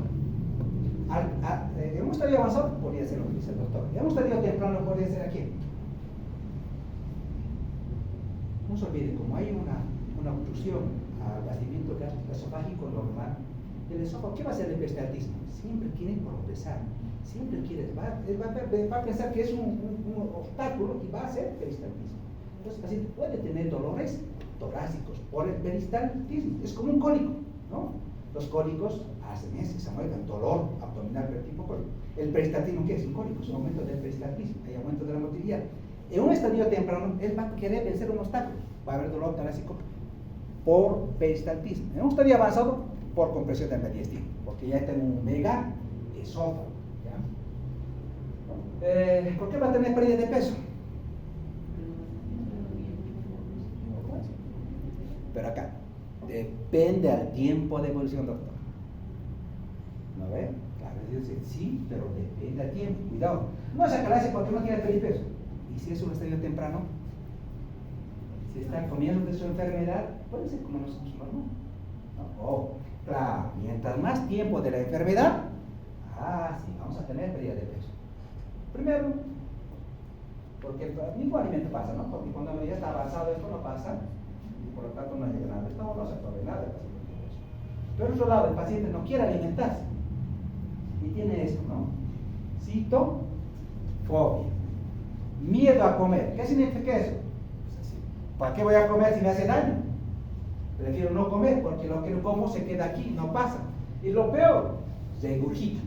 En un estadio avanzado podría ser lo que dice el doctor. En un estadio temprano podría ser aquí. No se olvide, como hay una obstrucción al vaciamiento esofágico normal, el esófago, ¿qué va a hacer el peristaltismo? Siempre quiere progresar, siempre quiere, va a pensar que es un obstáculo y va a hacer peristaltismo. Entonces el paciente puede tener dolores torácicos por el peristaltismo, es como un cólico, ¿no? Los cólicos hacen eso, se mueven, dolor abdominal del tipo cólico. El peristaltismo, ¿qué es? Un cólico, es un aumento del peristaltismo, hay aumento de la motilidad. En un estadio temprano, él va a querer vencer un obstáculo, va a haber dolor torácico por peristaltismo. En un estadio avanzado, por compresión del mediastino, porque ya tengo un mega esófago. ¿Por qué va a tener pérdida de peso? Pero acá, depende al tiempo de evolución, doctor. ¿No ve? Claro, dice, sí, pero depende al tiempo. Cuidado, no se aclarece porque no tiene pérdida de peso. Y si es un estadio temprano, si está comiendo de su enfermedad, puede ser como nosotros normal. ¿No? Oh, claro, mientras más tiempo de la enfermedad, sí, vamos a tener pérdida de peso. Primero, porque ningún alimento pasa, ¿no? Porque cuando ya está avanzado esto no pasa, y por lo tanto no llega nada. Esto no se absorbe nada del paciente con eso. Por otro lado, el paciente no quiere alimentarse y tiene esto, ¿no? Citofobia. Miedo a comer. ¿Qué significa eso? ¿Para qué voy a comer si me hace daño? Prefiero no comer porque lo que no como se queda aquí, no pasa. Y lo peor, regurgita.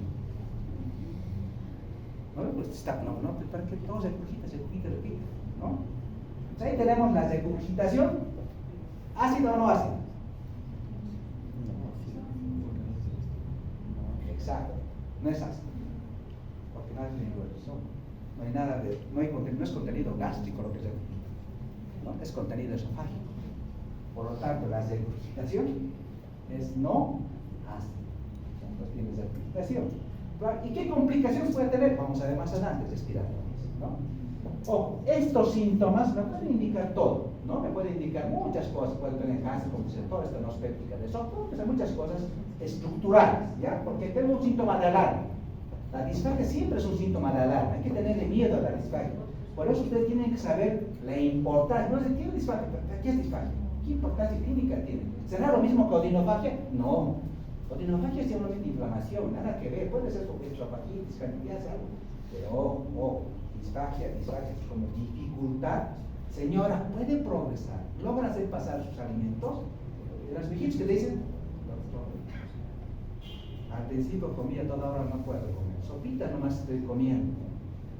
¿No? Pues está, no, ¿para qué todo regurgita, ¿no? Entonces ahí tenemos la regurgitación. ¿Ácido o no ácido? Exacto, no es ácido. Porque no es ningún. No hay nada de, no es contenido gástrico lo que se regurgita, ¿no? Es contenido esofágico. Por lo tanto, la regurgitación es no asma. Entonces tienes esa explicación. ¿Y qué complicaciones puede tener? Vamos a ver más adelante, respiratorias, ¿no? O estos síntomas me pueden indicar todo, ¿no? Me pueden indicar muchas cosas, puede tener cáncer, como dice, toda esta nospéptica de eso, pues hay muchas cosas estructurales, ¿ya? Porque tengo un síntoma de alarma. La disfagia siempre es un síntoma de alarma, hay que tenerle miedo a la disfagia. Por eso ustedes tienen que saber la importancia. No sé, ¿tiene disfagia? ¿Qué es disfagia? ¿Qué importancia clínica tiene? ¿Será lo mismo que odinofagia? No. Odinofagia es simplemente inflamación, nada que ver. Puede ser estrofagitis, candidiasis, algo. Pero, disfagia es como dificultad. Señora, puede progresar. Logra hacer pasar sus alimentos. Las viejitas que le dicen, al principio comía, toda hora no puedo comer. Sopita nomás estoy comiendo.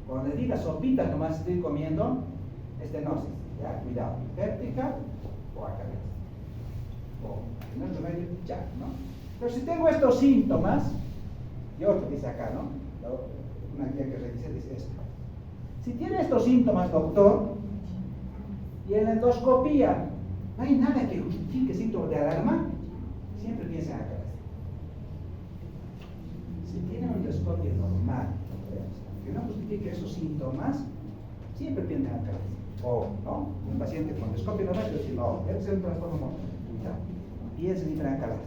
Cuando le diga sopita nomás estoy comiendo, es estenosis, ya, cuidado, péptica o acalés. O en otro medio, ya, ¿no? Pero si tengo estos síntomas, y otro dice acá, ¿no? Una guía que revise dice esto. Si tiene estos síntomas, doctor, y en la endoscopía no hay nada que justifique síntomas de alarma, siempre piensa en acalés. Si tiene una endoscopia normal, que no justifique esos síntomas, siempre piensa en acalés. O, ¿no? Un paciente con endoscopia normal, yo digo, no, es un trastorno mental. Piensa en acalés.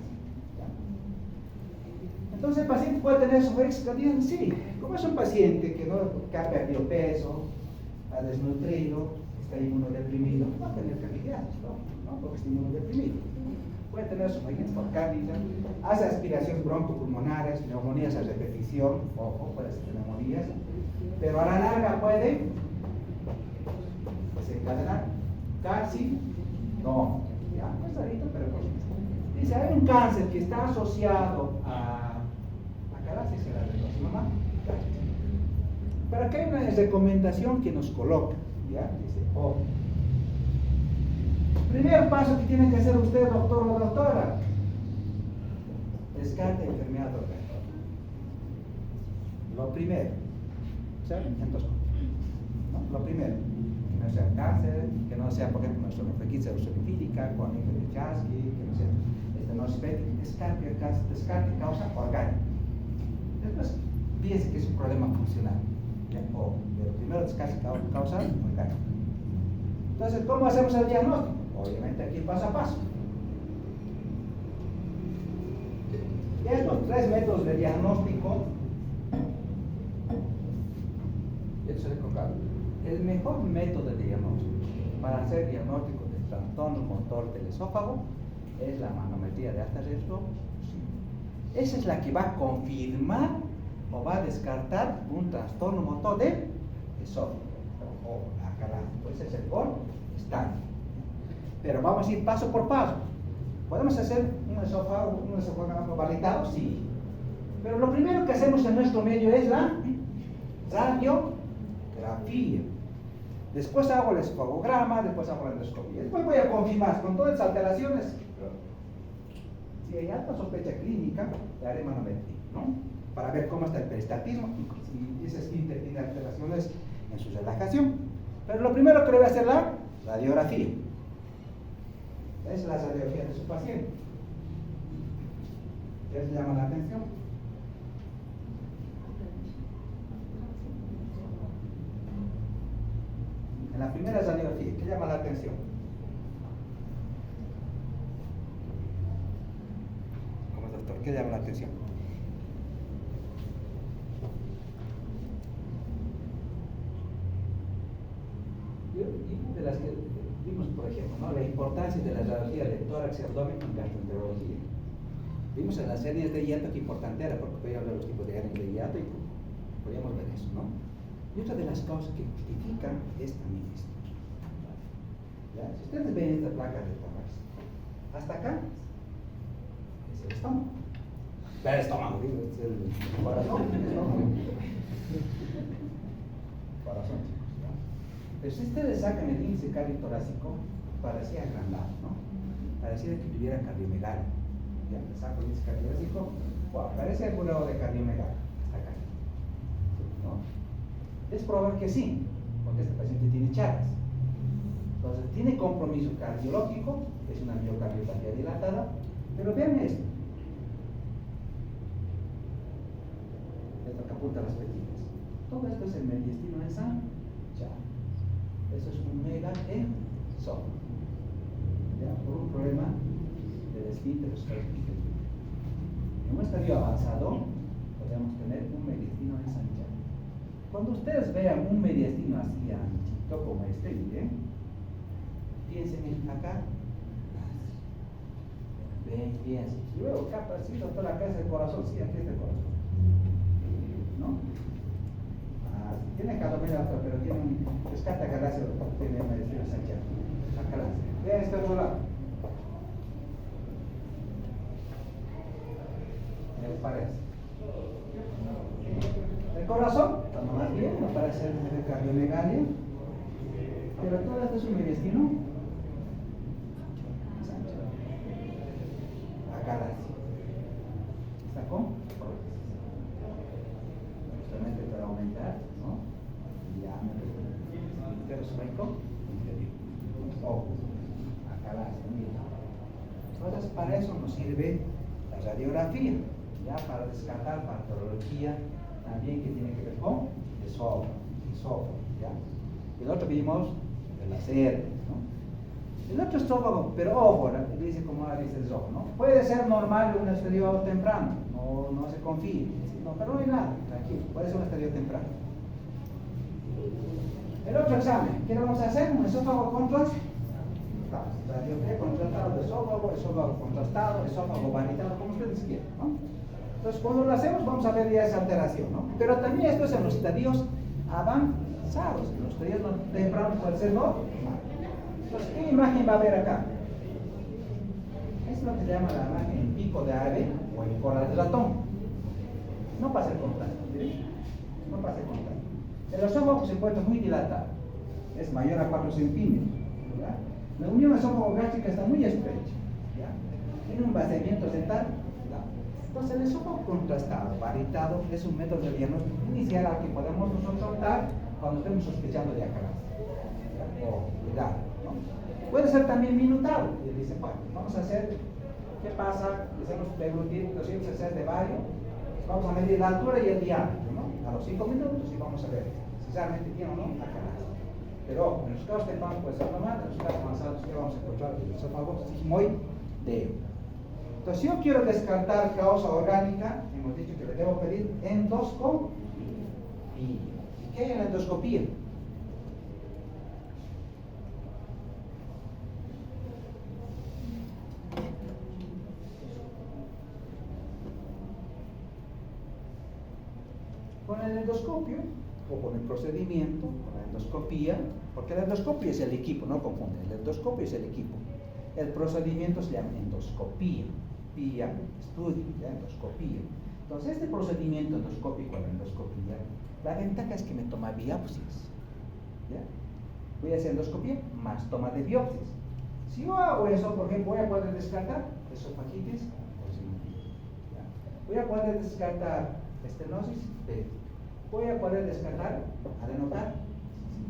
Entonces el paciente puede tener soforitis cardíaca, sí. Como es un paciente que no perdió peso, ha desnutrido, está inmunodeprimido, no va a tener candidiasis, ¿no? Porque está inmunodeprimido. Puede tener soforitis por cándida, hace aspiraciones broncopulmonares, neumonías a repetición, ojo, puede ser neumonías, pero a la larga puede desencadenar casi, no, ya, no es ahorita, pero dice, hay un cáncer que está asociado a acalasis, será de la mamá. Pero acá hay una recomendación que nos coloca, ¿ya? Dice, primer paso que tiene que hacer usted, doctor o doctora, descarte enfermedad orgánica. Lo primero, ¿saben? Entonces, ¿no? Lo primero, que no sea cáncer, que no sea, por ejemplo, una sonoflequitis eosinofílica, con de Chasky, que no sea descarte causa orgánica. Después, fíjense que es un problema funcional. Pero primero descarte causa orgánica. Entonces, ¿cómo hacemos el diagnóstico? Obviamente aquí paso a paso. Y estos 3 métodos de diagnóstico, esto se colocado. El mejor método de diagnóstico para hacer diagnóstico del trastorno motor del esófago es la manometría de alta riesgo. Esa es la que va a confirmar o va a descartar un trastorno motor del esófago o acalasis. Pues ese es el gol estándar. Pero vamos a ir paso por paso. ¿Podemos hacer un esófago validado? Sí. Pero lo primero que hacemos en nuestro medio es la radiografía. Después hago el esofagograma, después hago la endoscopia. Después voy a confirmar con todas las alteraciones. Si hay alta sospecha clínica, le haré manometría, ¿no? Para ver cómo está el peristaltismo y si tiene alteraciones en su relajación. Pero lo primero que le voy a hacer es la radiografía. Es la radiografía de su paciente. ¿Qué le llama la atención? En la primera radiografía, ¿qué llama la atención? ¿Cómo es, doctor? ¿Qué llama la atención? Y de las que vimos, por ejemplo, ¿no? La importancia de la radiografía de tórax y abdomen en gastroenterología. Vimos en las hernias de hiato que importante era, porque podía hablar de los tipos de hernias de hiato y podíamos ver eso, ¿no? Y otra de las causas que justifican es también esto. ¿Ya? Si ustedes ven esta placa de tórax, hasta acá es el estómago. El estómago, digo, es el corazón. Corazón, chicos, ¿no? Pero si ustedes sacan el índice cardiotorácico, parecía agrandado, ¿no? Parecía que tuviera cardiomegalia. Ya, le saco el índice cardiotorácico, wow, parece algún grado de cardiomegalia. Hasta acá. ¿No? Es probable que sí, porque este paciente tiene Chagas. Entonces, tiene compromiso cardiológico, es una miocardiopatia dilatada, Pero vean esto. Esto que apunta a las flechitas. Todo esto es el mediastino en Sancha. Eso es un mega esófago. ¿Ya? Por un problema de esfínter. En un estadio avanzado podemos tener un mediastino ensanchado. Cuando ustedes vean un mediastino así anchito como este, miren, piensen en acá. Ven, piensen. Y luego acá, así, doctor, acá es el corazón, sí, aquí es el corazón. ¿No? Tiene calomera, pero tiene un descarta galaxia, tiene una mediastino ensanchado. Acá la hace. Vean este otro lado. ¿Les parece? El corazón está más bien, no parece de cardiomegalia, pero todo esto es un mediastino ensanchado. Acá la hace. ¿Sacó? Justamente para aumentar, ¿no? El diámetro del esfínter interior. Acá la hace. Entonces, para eso nos sirve la radiografía, ya para descartar patología también que tiene que ver con esófago, ¿ya? El otro que vimos, el ACR, ¿no? El otro estómago, pero ojo, dice como dice el esófago, ¿no? Puede ser normal un estadio temprano, no se confíe, no, pero no hay nada, tranquilo, puede ser un estadio temprano. El otro examen, ¿qué vamos a hacer? Un esófago contrastado, radiografía contrastado de esófago contrastado, esófago varietado, como ustedes quieran, ¿no? Entonces, cuando lo hacemos, vamos a ver ya esa alteración, ¿no? Pero también esto es en los estadios avanzados, en los estadios tempranos puede ser normal. Entonces, ¿qué imagen va a haber acá? Es lo que se llama la imagen en pico de ave o en cola de ratón. No pasa el contraste, ¿sí? No pasa el contraste. El esófago se encuentra muy dilatado, es mayor a 4 centímetros, ¿verdad? La unión esófago-gástrica está muy estrecha, ¿ya? Tiene un vaciamiento dental. Entonces, el esófago contrastado, varietado, es un método de diagnóstico inicial al que podemos nosotros optar cuando estemos sospechando de acalasia. O cuidado, ¿no? Puede ser también minutado. Y dice, bueno, vamos a hacer, ¿qué pasa? Hacemos deglutir 200 cc de bario, vamos a medir la altura y el diámetro, ¿no? A los 5 minutos y vamos a ver si realmente tiene o no acalasia. Pero en los casos tempranos puede ser normal, en los casos avanzados que vamos a encontrar el esófago sigmoideo. Entonces, si yo quiero descartar causa orgánica, hemos dicho que le debo pedir endoscopía. ¿Qué hay en la endoscopía? Con el endoscopio, o con el procedimiento, con la endoscopía, porque la endoscopia es el equipo, no confunden, el endoscopio es el equipo. El procedimiento se llama endoscopía. Estudio, ¿ya? Endoscopía. Entonces, este procedimiento endoscópico, la endoscopía, la ventaja es que me toma biopsias, ¿ya? Voy a hacer endoscopía más toma de biopsias. Si yo hago eso, por ejemplo, voy a poder descartar esofagitis o sinusitis, ¿ya? Voy a poder descartar estenosis, voy a poder descartar adenocardia,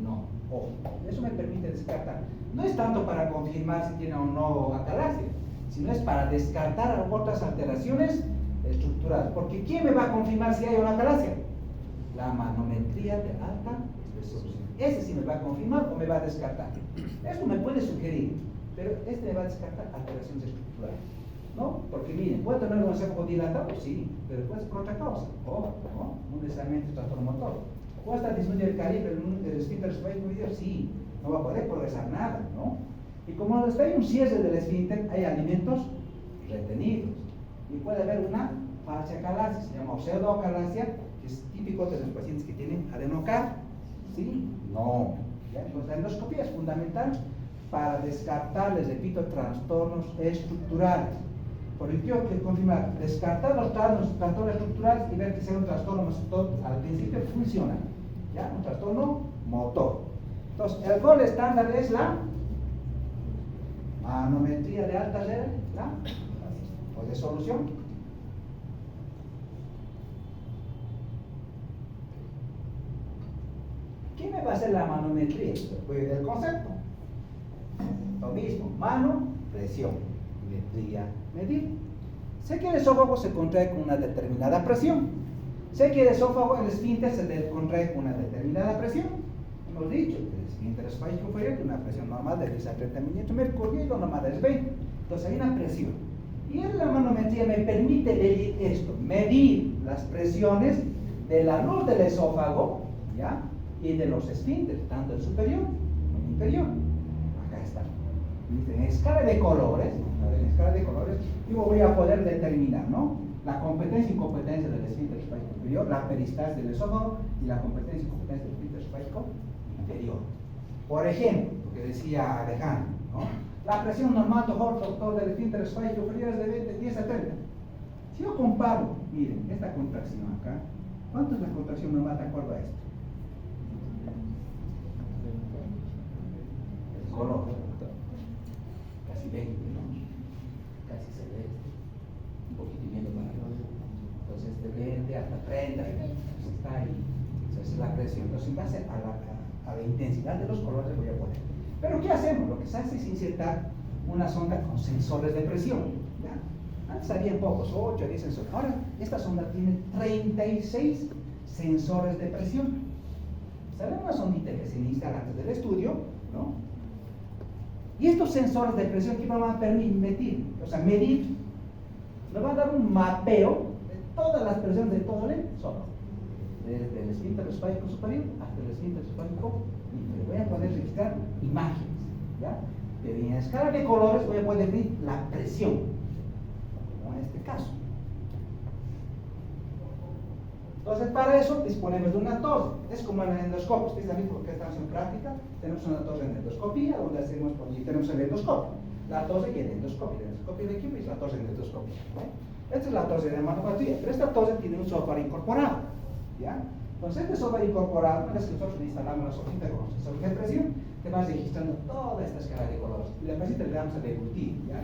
no, ojo, eso me permite descartar. No es tanto para confirmar si tiene o no acalasia, sino es para descartar otras alteraciones estructurales. Porque ¿quién me va a confirmar si hay una acalasia? La manometría de alta resolución. Ese sí me va a confirmar o me va a descartar. Esto me puede sugerir, pero este me va a descartar alteraciones estructurales, ¿no? Porque miren, ¿puede tener un esófago dilatado? Sí, pero puede ser por otra causa. ¿No? No necesariamente trastorno motor. ¿Puede estar disminuir el calibre del esfínter esofágico? Sí, no va a poder progresar nada, ¿no? Y como está en un cierre del esfínter, hay alimentos retenidos. Y puede haber una falsa acalasia, se llama pseudoacalasia, que es típico de los pacientes que tienen adenocardia. ¿Sí? No. ¿Ya? Entonces, la endoscopía es fundamental para descartar, les repito, trastornos estructurales. Por ello, quiero que confirmar, descartar los trastornos estructurales y ver que sea un trastorno motor, al principio funciona, ¿ya? Un trastorno motor. Entonces, el gol estándar es la manometría de alta o de solución. ¿Qué me va a hacer la manometría? Voy del concepto. Lo mismo, mano, presión. vendría a medir. Sé que el esófago se contrae con una determinada presión. Sé que el esófago, el esfínter, se contrae con una determinada presión. Hemos dicho que el esfínter esofágico inferior tiene una presión normal de 10 a 30 milímetros de mercurio y lo normal es 20. Entonces hay una presión. Y en la manometría me permite medir esto, medir las presiones de la luz del esófago, ¿ya? Y de los esfínteres, tanto el superior como el inferior. Acá está. En escala de colores, yo voy a poder determinar, ¿no? La competencia e incompetencia del esfínter esofágico inferior, la peristalsis del esófago y la competencia e incompetencia del esfínter esofágico inferior. Por ejemplo, lo que decía Alejandro, ¿no? La presión normal doctor del esfínter esofágico inferior es de 10 a 30. Si yo comparo, miren, esta contracción acá, ¿cuánto es la contracción normal de acuerdo a esto? El color, casi 20, ¿no? Casi celeste, un poquito viendo para arriba. Entonces de 20 hasta 30, está ahí. Entonces la presión. Entonces en base a la intensidad de los colores voy a poner. Pero ¿qué hacemos? Lo que se hace es insertar una sonda con sensores de presión. ¿Ya? Antes había pocos, 8 o 10 sensores. Ahora esta sonda tiene 36 sensores de presión. Sale una sondita que se instala antes del estudio, ¿no? Y estos sensores de presión que van a permitir, medir, nos va a dar un mapeo de todas las presiones de todo el esófago, desde el esfínter esofágico superior hasta el esfínter esofágico inferior. Voy a poder registrar imágenes, ¿ya? Pero en escala de colores voy a poder medir la presión, como en este caso. Entonces, para eso disponemos de una torre. Es como en el endoscopio. Ustedes saben por qué estamos en práctica. Tenemos una torre en endoscopía, donde hacemos, y tenemos el endoscopio. La torre y el endoscopio. El endoscopio de equipo y la torre en endoscopio. Esta es la torre de manometría, pero esta torre tiene un software incorporado. ¿Ya? Entonces, este software incorporado, una vez que nosotros instalamos la sofita con los sensores de presión, te vas registrando toda esta escala de colores. Y la presita le damos a deglutir, ¿ya?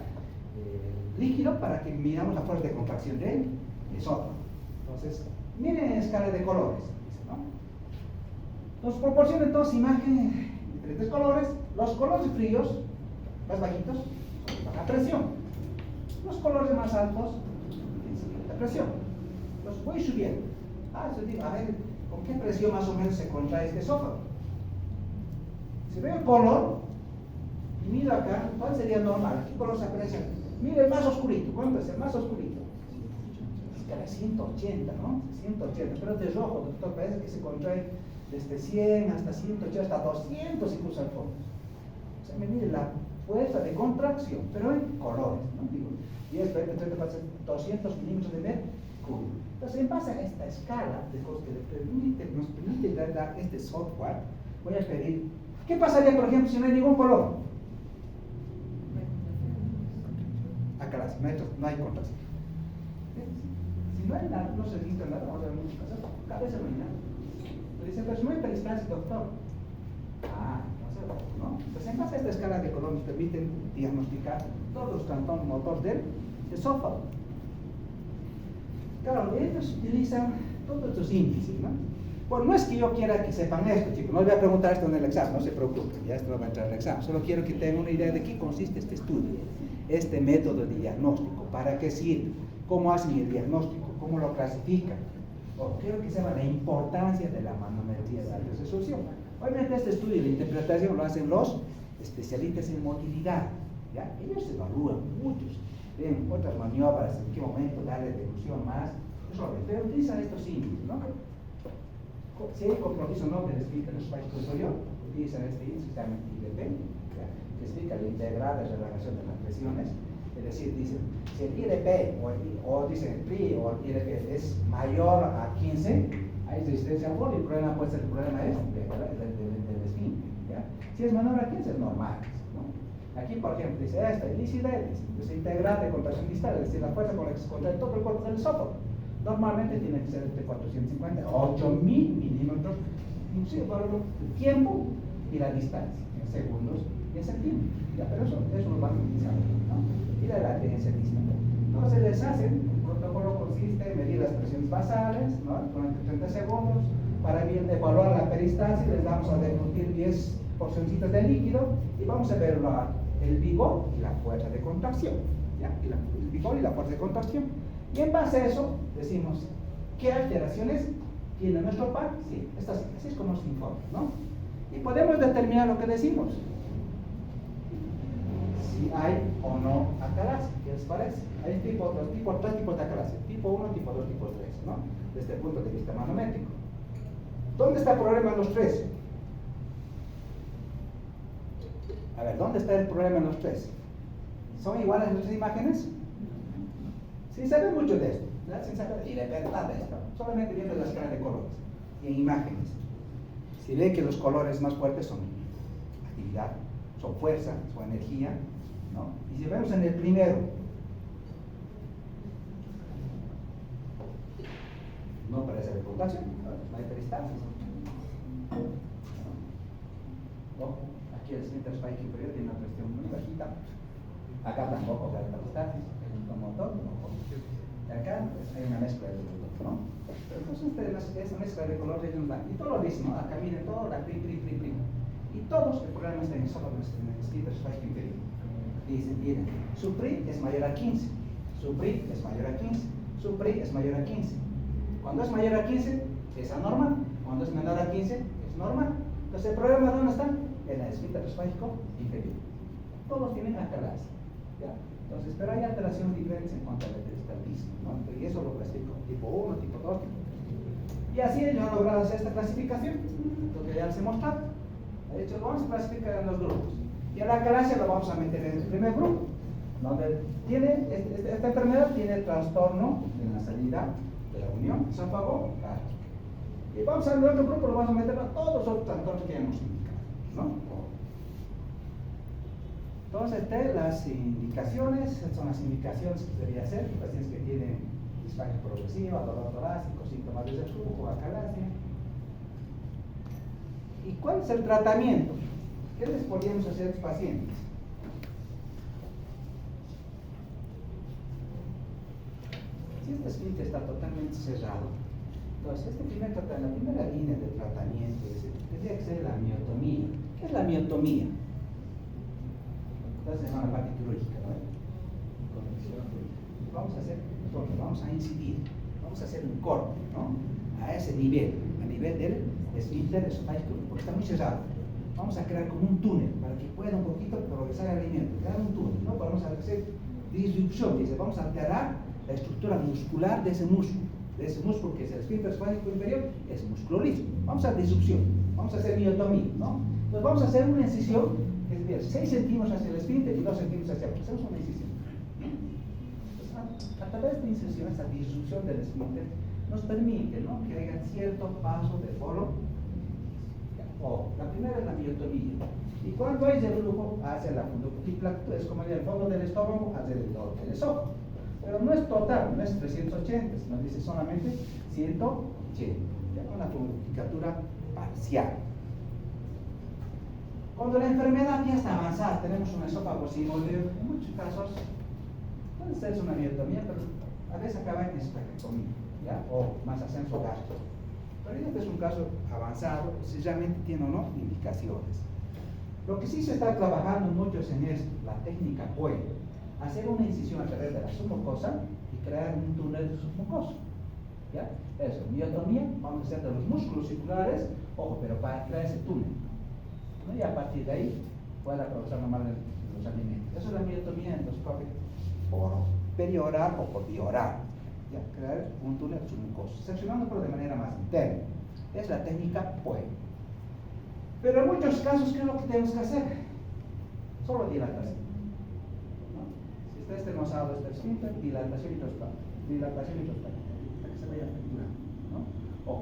Líquido para que midamos la fuerza de contracción del esófago. Entonces, miren en escala de colores, ¿no? Nos proporciona entonces imágenes de diferentes colores. Los colores fríos, más bajitos, son de baja presión. Los colores más altos, de presión. Los voy subiendo. Entonces digo, a ver, ¿con qué presión más o menos se contrae este esófago? Si veo el color, y miro acá, ¿cuál sería normal? ¿Qué color se aprecia? Mire el más oscurito. ¿Cuánto es el más oscurito? Escala 180, ¿no? 180, pero de rojo, doctor, parece que se contrae desde 100 hasta 180, hasta 200 incluso al fondo. O sea, me mire la fuerza de contracción, pero en colores, ¿no? Digo, 10, 20, 30, 200 milímetros de mercurio. Entonces, en base a esta escala de cosas que nos permite dar este software, voy a pedir, ¿qué pasaría, por ejemplo, si no hay ningún color? Acá no hay contracción. Si no hay nada, no se registra nada, vamos a ver muchos casos, cabeza no hay nada. Pero dice, pero si no hay peristalsis, doctor. ¿No? Entonces, en base a esta escala de color nos permiten diagnosticar todos los trastornos motores del esófago. Claro, ellos utilizan todos estos índices, ¿no? Bueno, no es que yo quiera que sepan esto, chicos, no les voy a preguntar esto en el examen, no se preocupen, ya esto no va a entrar en el examen, solo quiero que tengan una idea de qué consiste este estudio, este método de diagnóstico, para qué sirve, cómo hacen el diagnóstico, cómo lo clasifican. Quiero que sepan la importancia de la manometría de alta resolución. Obviamente este estudio de interpretación lo hacen los especialistas en motilidad, ¿ya? Ellos evalúan muchos, ven otras maniobras, en qué momento darle deducción más, pero utilizan estos índices, ¿no? Si hay compromiso no del esfínter esofágico inferior, utilizan este índice que se llama IDP, que explica la integral de relajación de las presiones. Es decir, dicen, si el IDP o dicen el PRI o el IDP es mayor a 15, hay resistencia al bolo y el problema puede ser, el problema es del esfínter, ¿ya? Si es menor a 15 es normal, ¿no? Aquí, por ejemplo, dice esta ilícita, es integral de contracción distal, es decir, la fuerza con la que se contrae todo el cuerpo del esófago. Normalmente tiene que ser entre 450 a 8000 milímetros, inclusive por el tiempo y la distancia, en segundos y en centímetros. Ya, pero eso lo van a utilizar, ¿no? Y la latencia distal. Entonces les hacen, el protocolo consiste en medir las presiones basales, ¿no? Durante 30 segundos, para evaluar la peristalsis, les damos a deglutir 10 porcioncitas de líquido y vamos a evaluar el vigor y la fuerza de contracción. ¿ya? Y el vigor y la fuerza de contracción. Y en base a eso, decimos, ¿qué alteraciones tiene nuestro par? Sí, así es como se informa, ¿no? Y podemos determinar lo que decimos. Si hay o no acalasia, ¿qué les parece? Hay tres tipos de acalasia, tipo 1, tipo 2, tipo 3, ¿no? Desde el punto de vista manométrico. ¿Dónde está el problema en los tres? A ver, ¿dónde está el problema en los tres? ¿Son iguales las tres imágenes? Sí, saben mucho de esto, ¿verdad? Sin saber, y de verdad de esto, solamente viendo la escala de colores y en imágenes. Si ven que los colores más fuertes son actividad, son fuerza, son energía, ¿no? Y si vemos en el primero, no parece reputación, no hay peristalsis. Ojo, aquí el esfínter spike inferior tiene una presión muy bajita. Acá tampoco hay peristalsis, es un motor, ojo. Y acá pues, hay una mezcla de los dos, ¿no? Pero entonces esa mezcla de colores ellos dan, y todos lo dicen, ¿no? Acá miren todo, la prim. Y todos el programa está en solo en el esfínter spike inferior. Dicen, miren, su PRI es mayor a 15, su PRI es mayor a 15, su PRI es mayor a 15. Cuando es mayor a 15 es anormal, cuando es menor a 15 es normal. Entonces, ¿el problema dónde está? En el esfínter esfágico inferior. Todos tienen acalasia, ¿ya? Entonces, pero hay alteraciones diferentes en cuanto al peristaltismo, ¿no? Y eso lo clasifico, tipo 1, tipo 2, tipo 3. Y así ellos han logrado hacer esta clasificación, lo que ya les he mostrado. De hecho, lo vamos a clasificar en los grupos. Y a la acalasia lo vamos a meter en el primer grupo, donde tiene, esta enfermedad tiene trastorno en la salida de la unión esófago-gástrica. Y vamos al otro grupo, lo vamos a meter a todos los otros trastornos que hemos indicado, ¿no? Entonces, las indicaciones, son las indicaciones que debería hacer, pacientes que tienen disfagia progresiva, dolor torácico, síntomas de reflujo, acalasia. ¿Y cuál es el tratamiento? ¿Qué les podríamos hacer a los pacientes? Si este esfínter está totalmente cerrado, entonces la primera línea de tratamiento tendría que ser la miotomía. ¿Qué es la miotomía? Entonces es una parte quirúrgica, ¿no? Vamos a incidir, vamos a hacer un corte, ¿no? A ese nivel, a nivel del esfínter esofágico, porque está muy cerrado. Vamos a crear como un túnel para que pueda un poquito progresar el alimento, crear un túnel, ¿no? Vamos a hacer disrupción, dice, vamos a alterar la estructura muscular de ese músculo que es el esfínter esofágico inferior, es músculo liso. Vamos a hacer disrupción, vamos a hacer miotomía, ¿no? Entonces vamos a hacer una incisión, es decir, 6 centímetros hacia el esfínter y 2 centímetros hacia abajo. Hacemos una incisión. Entonces, a través de esta incisión, esta disrupción del esfínter, nos permite, ¿no?, que haya cierto paso de foro. La primera es la miotomía. Y cuando hay reflujo hacia la fundocutíplato, es como en el fondo del estómago alrededor del esófago. Pero no es total, no es 380, sino dice solamente 180. Ya una fundicatura parcial. Cuando la enfermedad ya está avanzada, tenemos un esófago símbolos, en muchos casos puede ser una miotomía, pero a veces acaba en espectrectomía, ¿ya? O más ascenso gástrico. Pero este es un caso avanzado, si realmente tiene o no indicaciones. Lo que sí se está trabajando mucho en esto, la técnica PUE, hacer una incisión a través de la submucosa y crear un túnel submucoso. ¿Ya? Eso, miotomía, vamos a hacer de los músculos circulares, ojo, pero para crear ese túnel, ¿no? Y a partir de ahí pueda progresar normal los alimentos. Eso es la miotomía endoscópica por perioral o por bioral. Ya, crear un túnel submucoso, seccionando pero de manera más interna. Es la técnica PUE. Pero en muchos casos, ¿qué es lo que tenemos que hacer? Solo dilatación, ¿no? Si está externosado este esfínter, dilatación y hasta que se vaya fracturando, ¿no?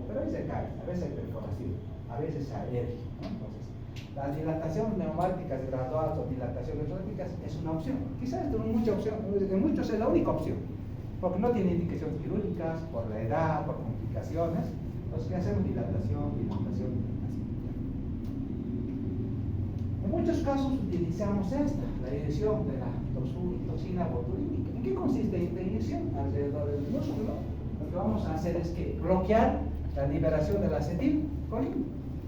Pero a veces cae, a veces hay perforación, a veces hay alergia, ¿no? Entonces, la dilatación neumática gradual o dilatación neumáticas es una opción. Quizás esto no es mucha opción, en muchos es la única opción, porque no tiene indicaciones quirúrgicas, por la edad, por complicaciones. Entonces, ¿qué hacemos? Dilatación, así. En muchos casos utilizamos esta, la inyección de la toxina botulínica. ¿En qué consiste esta inyección? Alrededor del músculo, lo que vamos a hacer es que bloquear la liberación de la acetilcolina.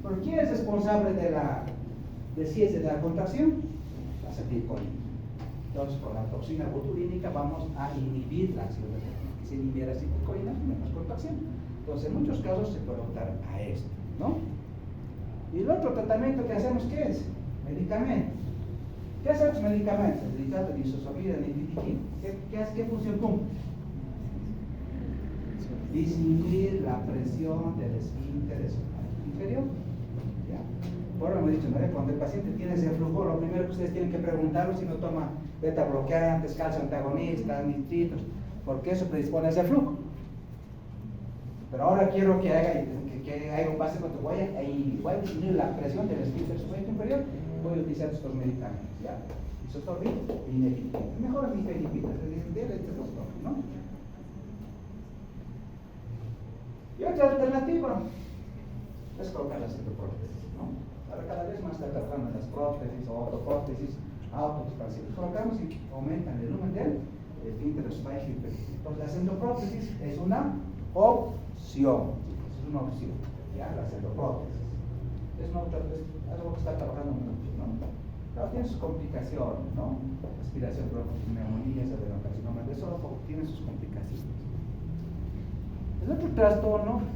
¿Pero quién es responsable de la cese de la contracción? La acetilcolina. Entonces, con la toxina botulínica vamos a inhibir la acción de que se inhibiera acetilcolina, menos cortoxina. Entonces, en muchos casos se puede optar a esto, ¿no? Y el otro tratamiento que hacemos, ¿qué es? Medicamento. ¿Qué hacen los medicamentos? El nitrato de isosafida, nifedipina. ¿Qué función cumple? Disminuir la presión del esfínter inferior. ¿Ya? Por lo hemos dicho, ¿no? Cuando el paciente tiene ese flujo, lo primero que ustedes tienen que preguntarlo es si no toma beta bloqueantes, calcio antagonistas, nitritos, porque eso predispone a ese flujo. Pero ahora quiero que haga un pase cuando voy a disminuir la presión del esfínter inferior, voy a utilizar estos medicamentos. ¿Ya? Isosafida y nifedipina. Mejor nifedipina, ¿no? Y otra alternativa es colocar las prótesis, ¿no? Ahora cada vez más está tratando las prótesis o autoprótesis autoexpansivas. Colocamos y aumentan el número del esfínter esofágico. Entonces la endoprótesis es una opción. Es una opción. ¿Ya? Las endoprótesis. Es algo que está trabajando mucho, ¿no? Pero tiene sus complicaciones, ¿no? Aspiración, neumonías, adenocarcinoma de esófago, tiene sus complicaciones. El otro trastorno